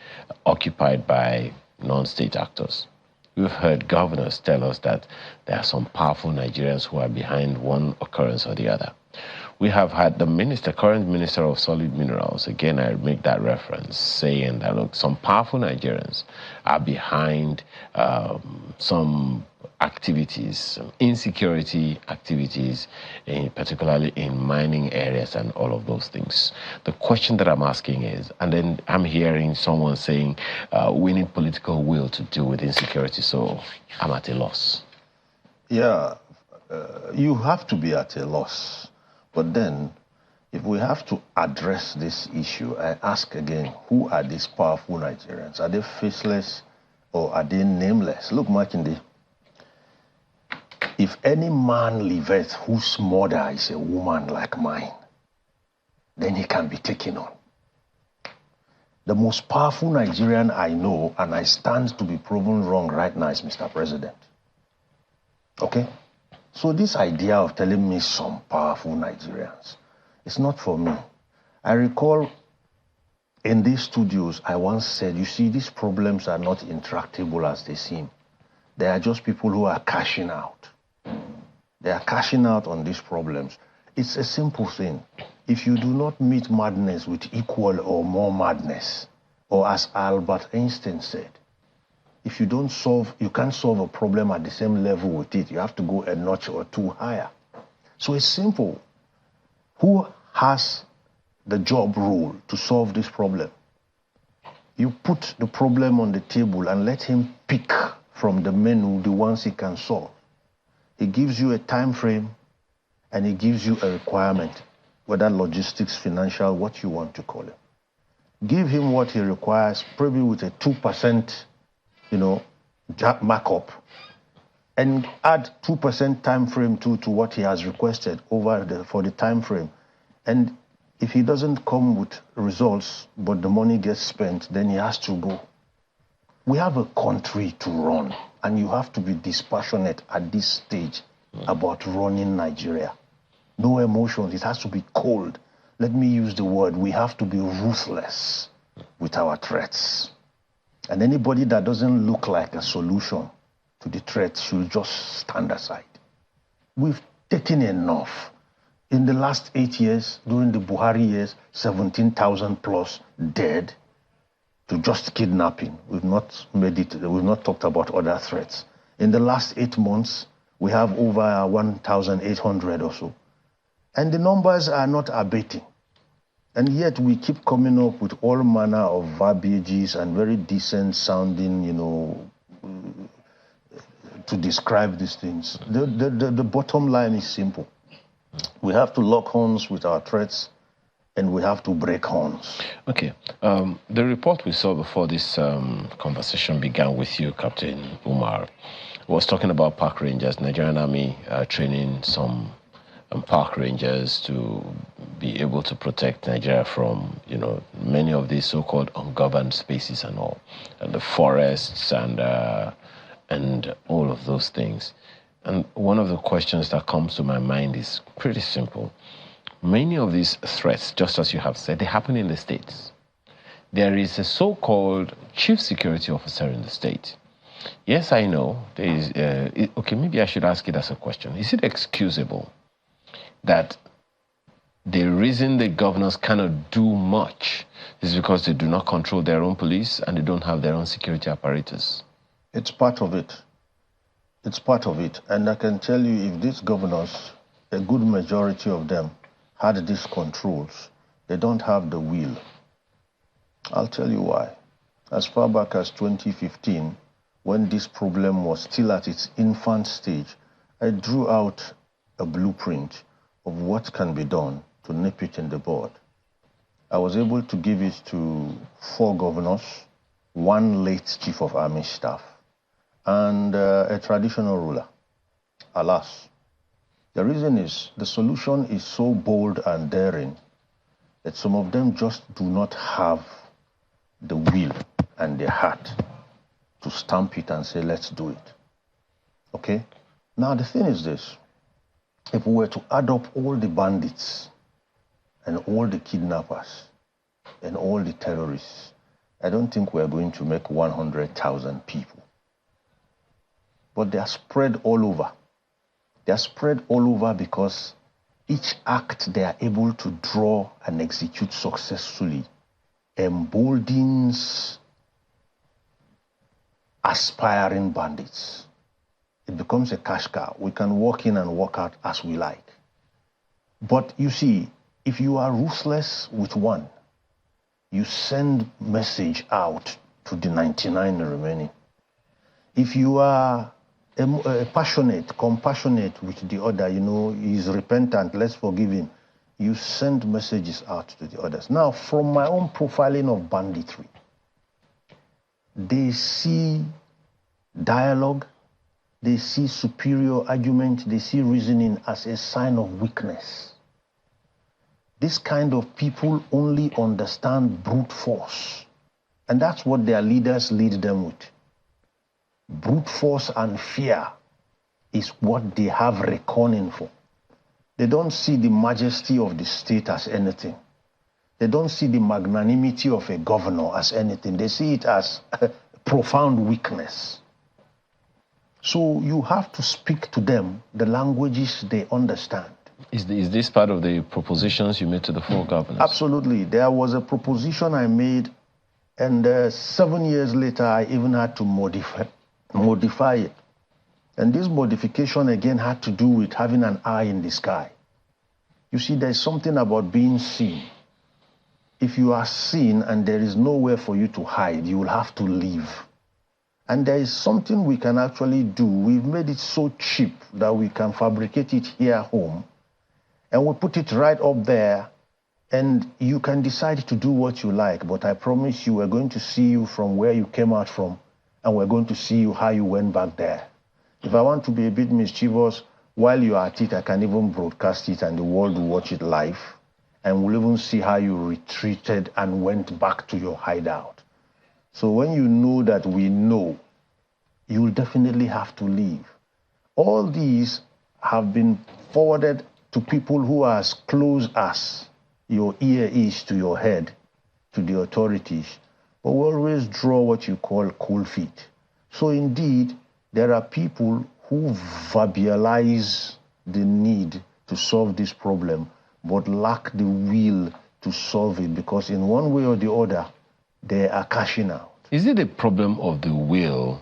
occupied by non-state actors. We've heard governors tell us that there are some powerful Nigerians who are behind one occurrence or the other. We have had the current minister of solid minerals, again I make that reference, saying that, look, some powerful Nigerians are behind some activities, some insecurity activities, particularly in mining areas and all of those things. The question that I'm asking is, and then I'm hearing someone saying, we need political will to deal with insecurity, so I'm at a loss. Yeah, you have to be at a loss. But then, if we have to address this issue, I ask again, who are these powerful Nigerians? Are they faceless or are they nameless? Look, Makinde, if any man liveth whose mother is a woman like mine, then he can be taken on. The most powerful Nigerian I know, and I stand to be proven wrong right now, is Mr. President. Okay? So this idea of telling me some powerful Nigerians, it's not for me. I recall in these studios, I once said, you see, these problems are not intractable as they seem. They are just people who are cashing out. They are cashing out on these problems. It's a simple thing. If you do not meet madness with equal or more madness, or as Albert Einstein said, if you can't solve a problem at the same level with it, you have to go a notch or two higher. So it's simple. Who has the job role to solve this problem? You put the problem on the table and let him pick from the menu the ones he can solve. He gives you a time frame and he gives you a requirement, whether logistics, financial, what you want to call it. Give him what he requires, probably with a 2%, markup, and add 2% time frame to what he has requested for the time frame. And if he doesn't come with results, but the money gets spent, then he has to go. We have a country to run, and you have to be dispassionate at this stage about running Nigeria. No emotions, it has to be cold. Let me use the word, we have to be ruthless with our threats. And anybody that doesn't look like a solution to the threat should just stand aside. We've taken enough. In the last 8 years, during the Buhari years, 17,000 plus dead to just kidnapping. We've not talked about other threats. In the last 8 months, we have over 1,800 or so. And the numbers are not abating. And yet we keep coming up with all manner of verbiages and very decent sounding, to describe these things. The bottom line is simple. We have to lock horns with our threats, and we have to break horns. Okay. The report we saw before this conversation began with you, Captain Umar, was talking about park rangers, Nigerian Army training some park rangers to be able to protect Nigeria from, many of these so-called ungoverned spaces and all, and the forests and all of those things. And one of the questions that comes to my mind is pretty simple. Many of these threats, just as you have said, they happen in the states. There is a so-called chief security officer in the state. Yes, I know. There is. Okay, maybe I should ask it as a question. Is it excusable that the reason the governors cannot do much is because they do not control their own police and they don't have their own security apparatus? It's part of it. It's part of it. And I can tell you, if these governors, a good majority of them, had these controls, they don't have the will. I'll tell you why. As far back as 2015, when this problem was still at its infant stage, I drew out a blueprint of what can be done to nip it in the bud. I was able to give it to 4 governors, 1 late chief of army staff, and a traditional ruler. Alas, the reason is the solution is so bold and daring that some of them just do not have the will and the heart to stamp it and say, let's do it. Okay? Now, the thing is this. If we were to add up all the bandits and all the kidnappers and all the terrorists, I don't think we're going to make 100,000 people. But they are spread all over. They are spread all over because each act they are able to draw and execute successfully emboldens aspiring bandits. It becomes a cash cow. We can walk in and walk out as we like. But you see, if you are ruthless with one, you send message out to the 99 remaining. If you are passionate, compassionate with the other, he's repentant, let's forgive him, you send messages out to the others. Now, from my own profiling of banditry, they see dialogue, they see superior argument, they see reasoning as a sign of weakness. This kind of people only understand brute force. And that's what their leaders lead them with. Brute force and fear is what they have reckoning for. They don't see the majesty of the state as anything. They don't see the magnanimity of a governor as anything. They see it as profound weakness. So you have to speak to them the languages they understand. Is this part of the propositions you made to the 4 governors? Absolutely. There was a proposition I made, and 7 years later, I even had to modify it. And this modification again had to do with having an eye in the sky. You see, there's something about being seen. If you are seen and there is nowhere for you to hide, you will have to leave. And there is something we can actually do. We've made it so cheap that we can fabricate it here at home, and we put it right up there, and you can decide to do what you like. But I promise you, we're going to see you from where you came out from, and we're going to see you how you went back there. If I want to be a bit mischievous, while you're at it, I can even broadcast it and the world will watch it live, and we'll even see how you retreated and went back to your hideout. So when you know that we know, you'll definitely have to leave. All these have been forwarded to people who are as close as your ear is to your head, to the authorities. But we always draw what you call cold feet. So indeed, There are people who verbalize the need to solve this problem, but lack the will to solve it because in one way or the other, they are cashing out. Is it a problem of the will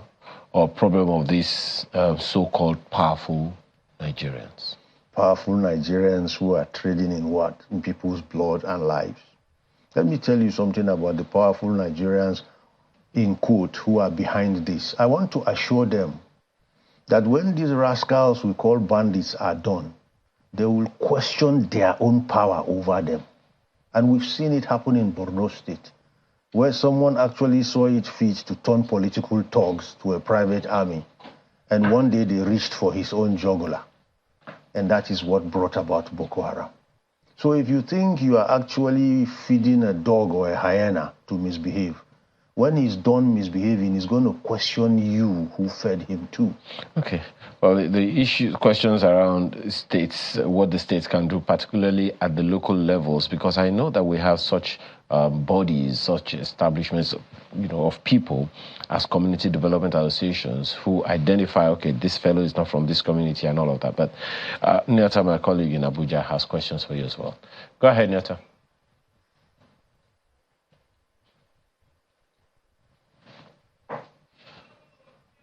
or problem of these so-called powerful Nigerians? Powerful Nigerians who are trading in what? In people's blood and lives. Let me tell you something about the powerful Nigerians, in quote, who are behind this. I want to assure them that when these rascals we call bandits are done, they will question their own power over them. And we've seen it happen in Borno State, where someone actually saw it fit to turn political thugs to a private army. And one day they reached for his own jugular. And that is what brought about Boko Haram. So if you think you are actually feeding a dog or a hyena to misbehave, when he's done misbehaving, he's going to question you who fed him too. Okay. Well, the questions around states, what the states can do, particularly at the local levels, because I know that we have such bodies, such establishments, of people as community development associations who identify, okay, this fellow is not from this community and all of that. But Nyota, my colleague in Abuja, has questions for you as well. Go ahead, Nyota.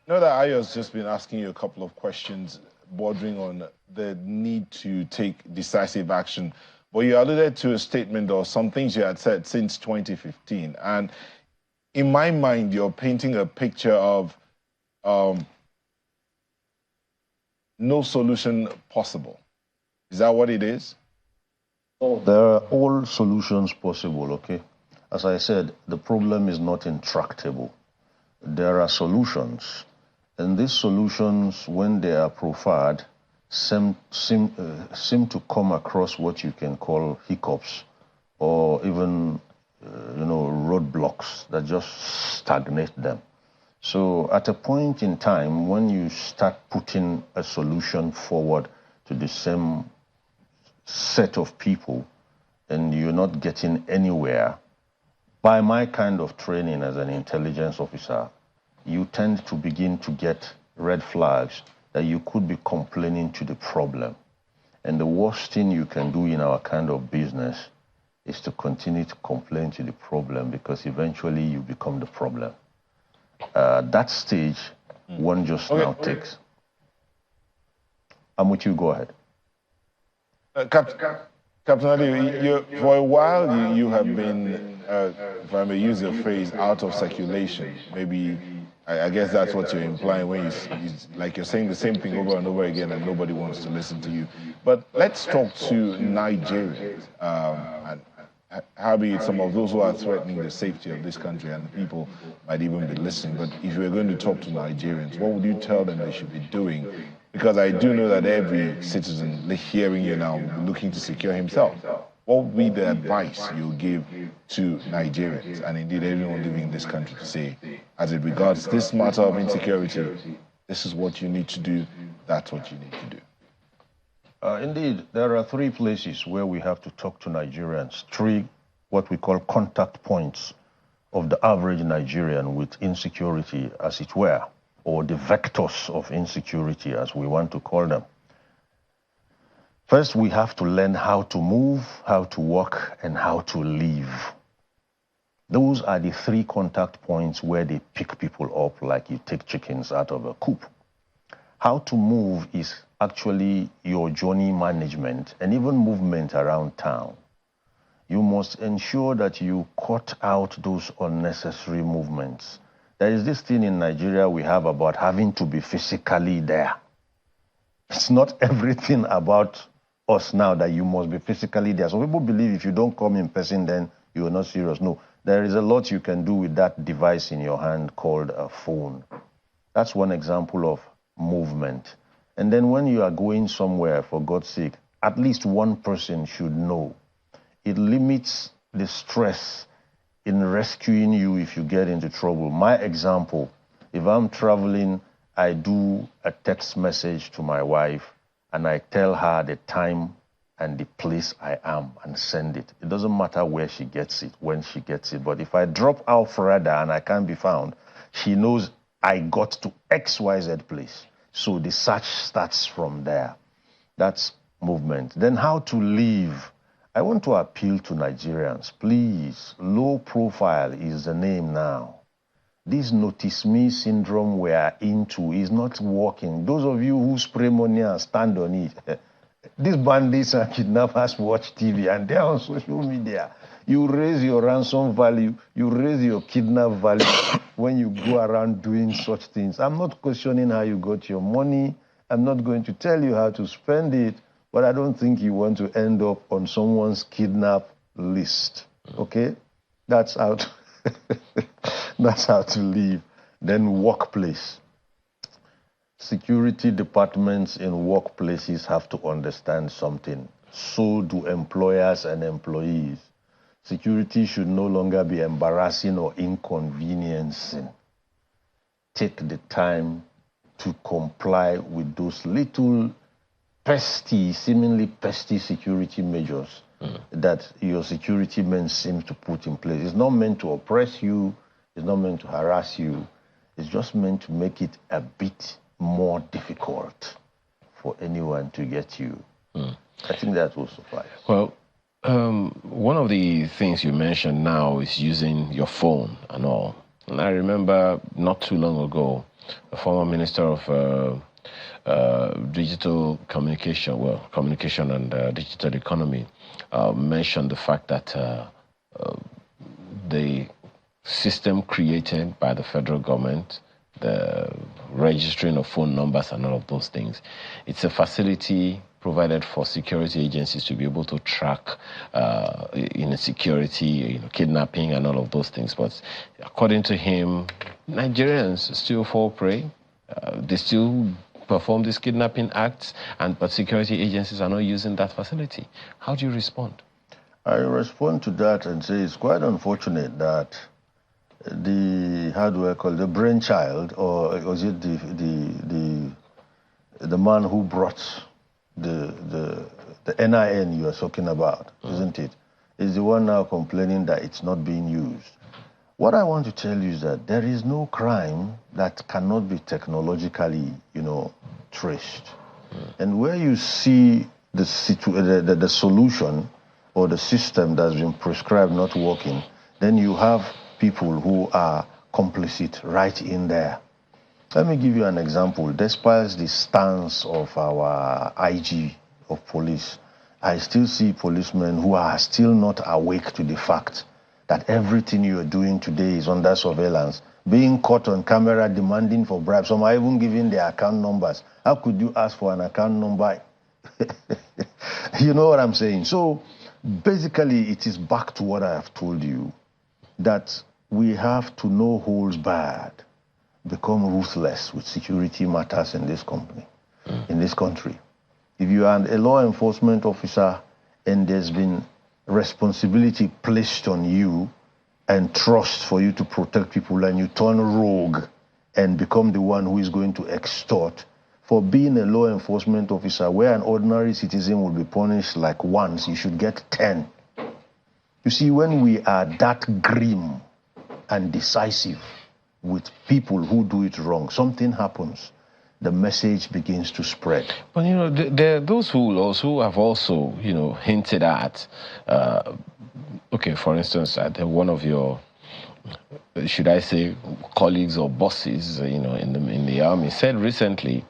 Know that Ayo's just been asking you a couple of questions bordering on the need to take decisive action. But you alluded to a statement or some things you had said since 2015. And in my mind, you're painting a picture of no solution possible. Is that what it is? There are all solutions possible, okay? As I said, the problem is not intractable. There are solutions. And these solutions, when they are proffered, seem to come across what you can call hiccups or even, roadblocks that just stagnate them. So at a point in time, when you start putting a solution forward to the same set of people and you're not getting anywhere, by my kind of training as an intelligence officer, you tend to begin to get red flags that you could be complaining to the problem. And the worst thing you can do in our kind of business is to continue to complain to the problem because eventually you become the problem. That stage, one just now takes. I'm with you, go ahead. Captain Ali, for a while you have been, if I may use the phrase, out of circulation. Maybe, I guess that's what you're implying when you're saying the same thing over and over again and nobody wants to listen to you. But let's talk to Nigerians, and how be it some of those who are threatening the safety of this country, and people might even be listening. But if you're going to talk to Nigerians, what would you tell them they should be doing? Because I do know that every citizen hearing you now looking to secure himself. What would be the advice you give to Nigerians and indeed everyone living in this country to say, as it regards this matter of insecurity, this is what you need to do, that's what you need to do? Indeed, there are three places where we have to talk to Nigerians, three what we call contact points of the average Nigerian with insecurity, as it were, or the vectors of insecurity, as we want to call them. First, we have to learn how to move, how to walk, and how to live. Those are the three contact points where they pick people up like you take chickens out of a coop. How to move is actually your journey management and even movement around town. You must ensure that you cut out those unnecessary movements. There is this thing in Nigeria we have about having to be physically there. It's not everything about us now that you must be physically there. Some people believe if you don't come in person, then you are not serious. No, there is a lot you can do with that device in your hand called a phone. That's one example of movement. And then when you are going somewhere, for God's sake, at least one person should know. It limits the stress in rescuing you if you get into trouble. My example, if I'm traveling, I do a text message to my wife and I tell her the time and the place I am and send it. It doesn't matter where she gets it, when she gets it. But if I drop out further and I can't be found, she knows I got to XYZ place. So the search starts from there. That's movement. Then how to live. I want to appeal to Nigerians, please. Low profile is the name now. This notice me syndrome we are into is not working. Those of you who spray money and stand on it, these bandits and kidnappers watch TV and they're on social media. You raise your ransom value, you raise your kidnap value when you go around doing such things. I'm not questioning how you got your money. I'm not going to tell you how to spend it, but I don't think you want to end up on someone's kidnap list. Okay? That's how to that's how to live. Then workplace. Security departments in workplaces have to understand something. So do employers and employees. Security should no longer be embarrassing or inconveniencing. Take the time to comply with those little pesty, seemingly pesty security measures that your security men seem to put in place. It's not meant to oppress you. It's not meant to harass you. It's just meant to make it a bit more difficult for anyone to get you. I think that will suffice. Well, one of the things you mentioned now is using your phone and all. And I remember not too long ago, the former Minister of Digital Communication, Communication and Digital Economy, mentioned the fact that the system created by the federal government, the registering of phone numbers and all of those things, it's a facility provided for security agencies to be able to track security, kidnapping and all of those things. But according to him, Nigerians still fall prey. They still perform these kidnapping acts, but security agencies are not using that facility. How do you respond? I respond to that and say it's quite unfortunate that the brainchild, or was it the man who brought the NIN you are talking about, isn't it? Is the one now complaining that it's not being used. What I want to tell you is that there is no crime that cannot be technologically, traced. And where you see the solution or the system that's been prescribed not working, then you have people who are complicit right in there. Let me give you an example. Despite the stance of our IG of police, I still see policemen who are still not awake to the fact that everything you are doing today is under surveillance, being caught on camera demanding for bribes. Some are even giving their account numbers. How could you ask for an account number? You know what I'm saying? So basically, it is back to what I have told you, that we have to no holds barred become ruthless with security matters in this company, in this country. If you are a law enforcement officer and there's been responsibility placed on you and trust for you to protect people, and you turn rogue and become the one who is going to extort, for being a law enforcement officer where an ordinary citizen will be punished like once, you should get 10. You see, when we are that grim and decisive with people who do it wrong, something happens. The message begins to spread. But there are those who have also, hinted at. Okay, for instance, one of your, should I say, colleagues or bosses, in the army, said recently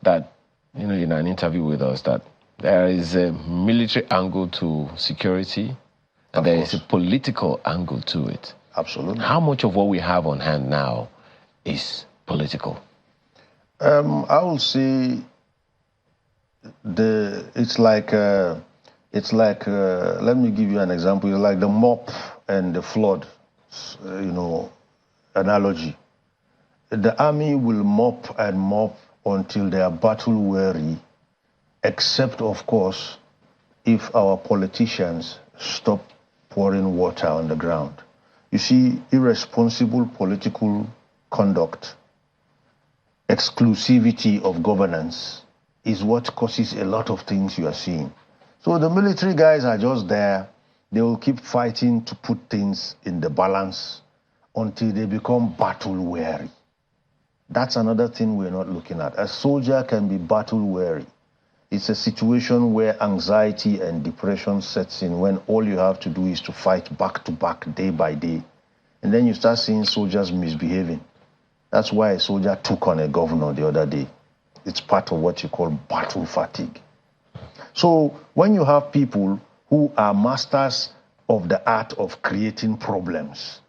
that, in an interview with us, that there is a military angle to security, and there is a political angle to it. Absolutely. How much of what we have on hand now is political? I will say it's like let me give you an example. It's like the mop and the flood, analogy. The army will mop and mop until they are battle weary, except of course if our politicians stop pouring water on the ground. You see, irresponsible political conduct, exclusivity of governance is what causes a lot of things you are seeing. So the military guys are just there. They will keep fighting to put things in the balance until they become battle weary. That's another thing we're not looking at. A soldier can be battle weary. It's a situation where anxiety and depression sets in when all you have to do is to fight back to back, day by day. And then you start seeing soldiers misbehaving. That's why a soldier took on a governor the other day. It's part of what you call battle fatigue. So when you have people who are masters of the art of creating problems,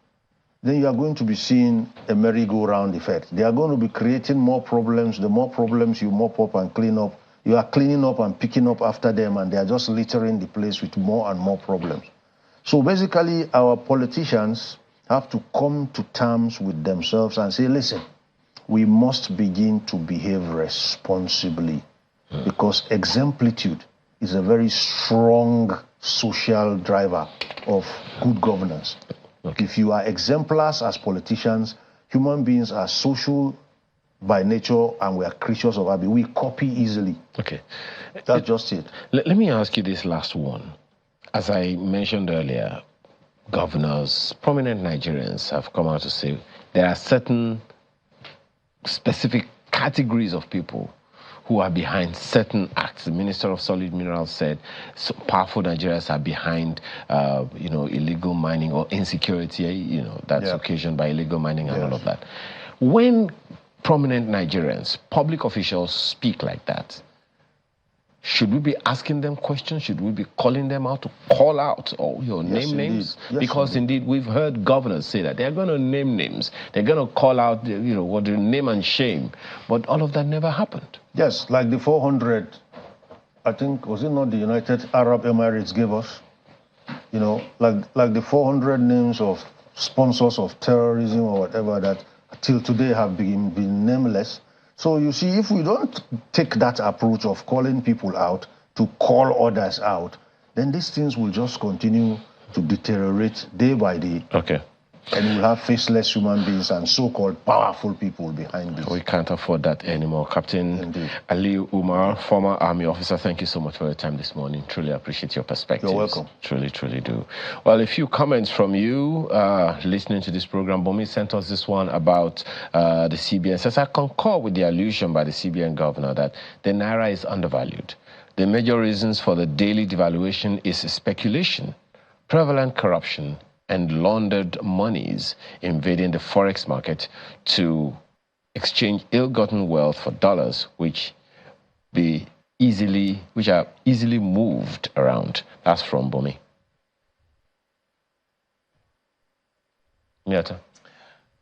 then you are going to be seeing a merry-go-round effect. They are going to be creating more problems. The more problems you mop up and clean up, you are cleaning up and picking up after them, and they are just littering the place with more and more problems. So basically, our politicians have to come to terms with themselves and say, listen, we must begin to behave responsibly, because exemplitude is a very strong social driver of good governance. Okay. If you are exemplars as politicians, human beings are social by nature, and we are creatures of habit. We copy easily. Okay. That's just it. Let me ask you this last one. As I mentioned earlier, governors, prominent Nigerians have come out to say there are certain specific categories of people who are behind certain acts. The Minister of Solid Minerals said powerful Nigerians are behind, illegal mining or insecurity, that's occasioned by illegal mining and all of that. When prominent Nigerians, public officials speak like that, should we be asking them questions? Should we be calling them out to call out or name names? Yes, because indeed we've heard governors say that they're going to name names. They're going to call out, what the name and shame. But all of that never happened. Yes, like the 400, I think, was it not the United Arab Emirates gave us? Like the 400 names of sponsors of terrorism or whatever that till today have been nameless. So you see, if we don't take that approach of calling people out to call others out, then these things will just continue to deteriorate day by day. Okay. And we'll have faceless human beings and so-called powerful people behind this. We can't afford that anymore. Captain Ali Umar, former Army officer, thank you so much for your time this morning. Truly appreciate your perspectives. You're welcome. Truly, truly do. Well, a few comments from you listening to this program. Bomi sent us this one about the CBN. Says, I concur with the allusion by the CBN governor that the Naira is undervalued. The major reasons for the daily devaluation is speculation, prevalent corruption, and laundered monies invading the forex market to exchange ill-gotten wealth for dollars, which are easily moved around. That's from Bomi. Miata.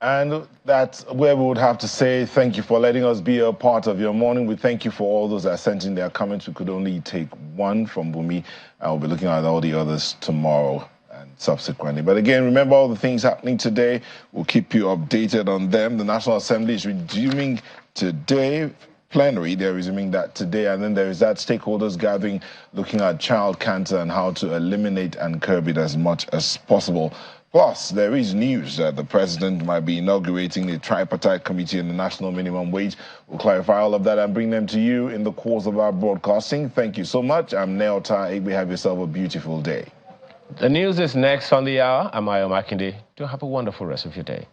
And that's where we would have to say thank you for letting us be a part of your morning. We thank you for all those that sent in their comments. We could only take one from Bumi. I'll be looking at all the others tomorrow and subsequently. But again, remember all the things happening today. We'll keep you updated on them. The National Assembly is resuming today. Plenary, they're resuming that today. And then there is that stakeholders gathering looking at child cancer and how to eliminate and curb it as much as possible. Plus, there is news that the president might be inaugurating a tripartite committee on the national minimum wage. We'll clarify all of that and bring them to you in the course of our broadcasting. Thank you so much. I'm Neo Taigbe. Have yourself a beautiful day. The news is next on the hour. I'm Ayo Makinde. Do have a wonderful rest of your day.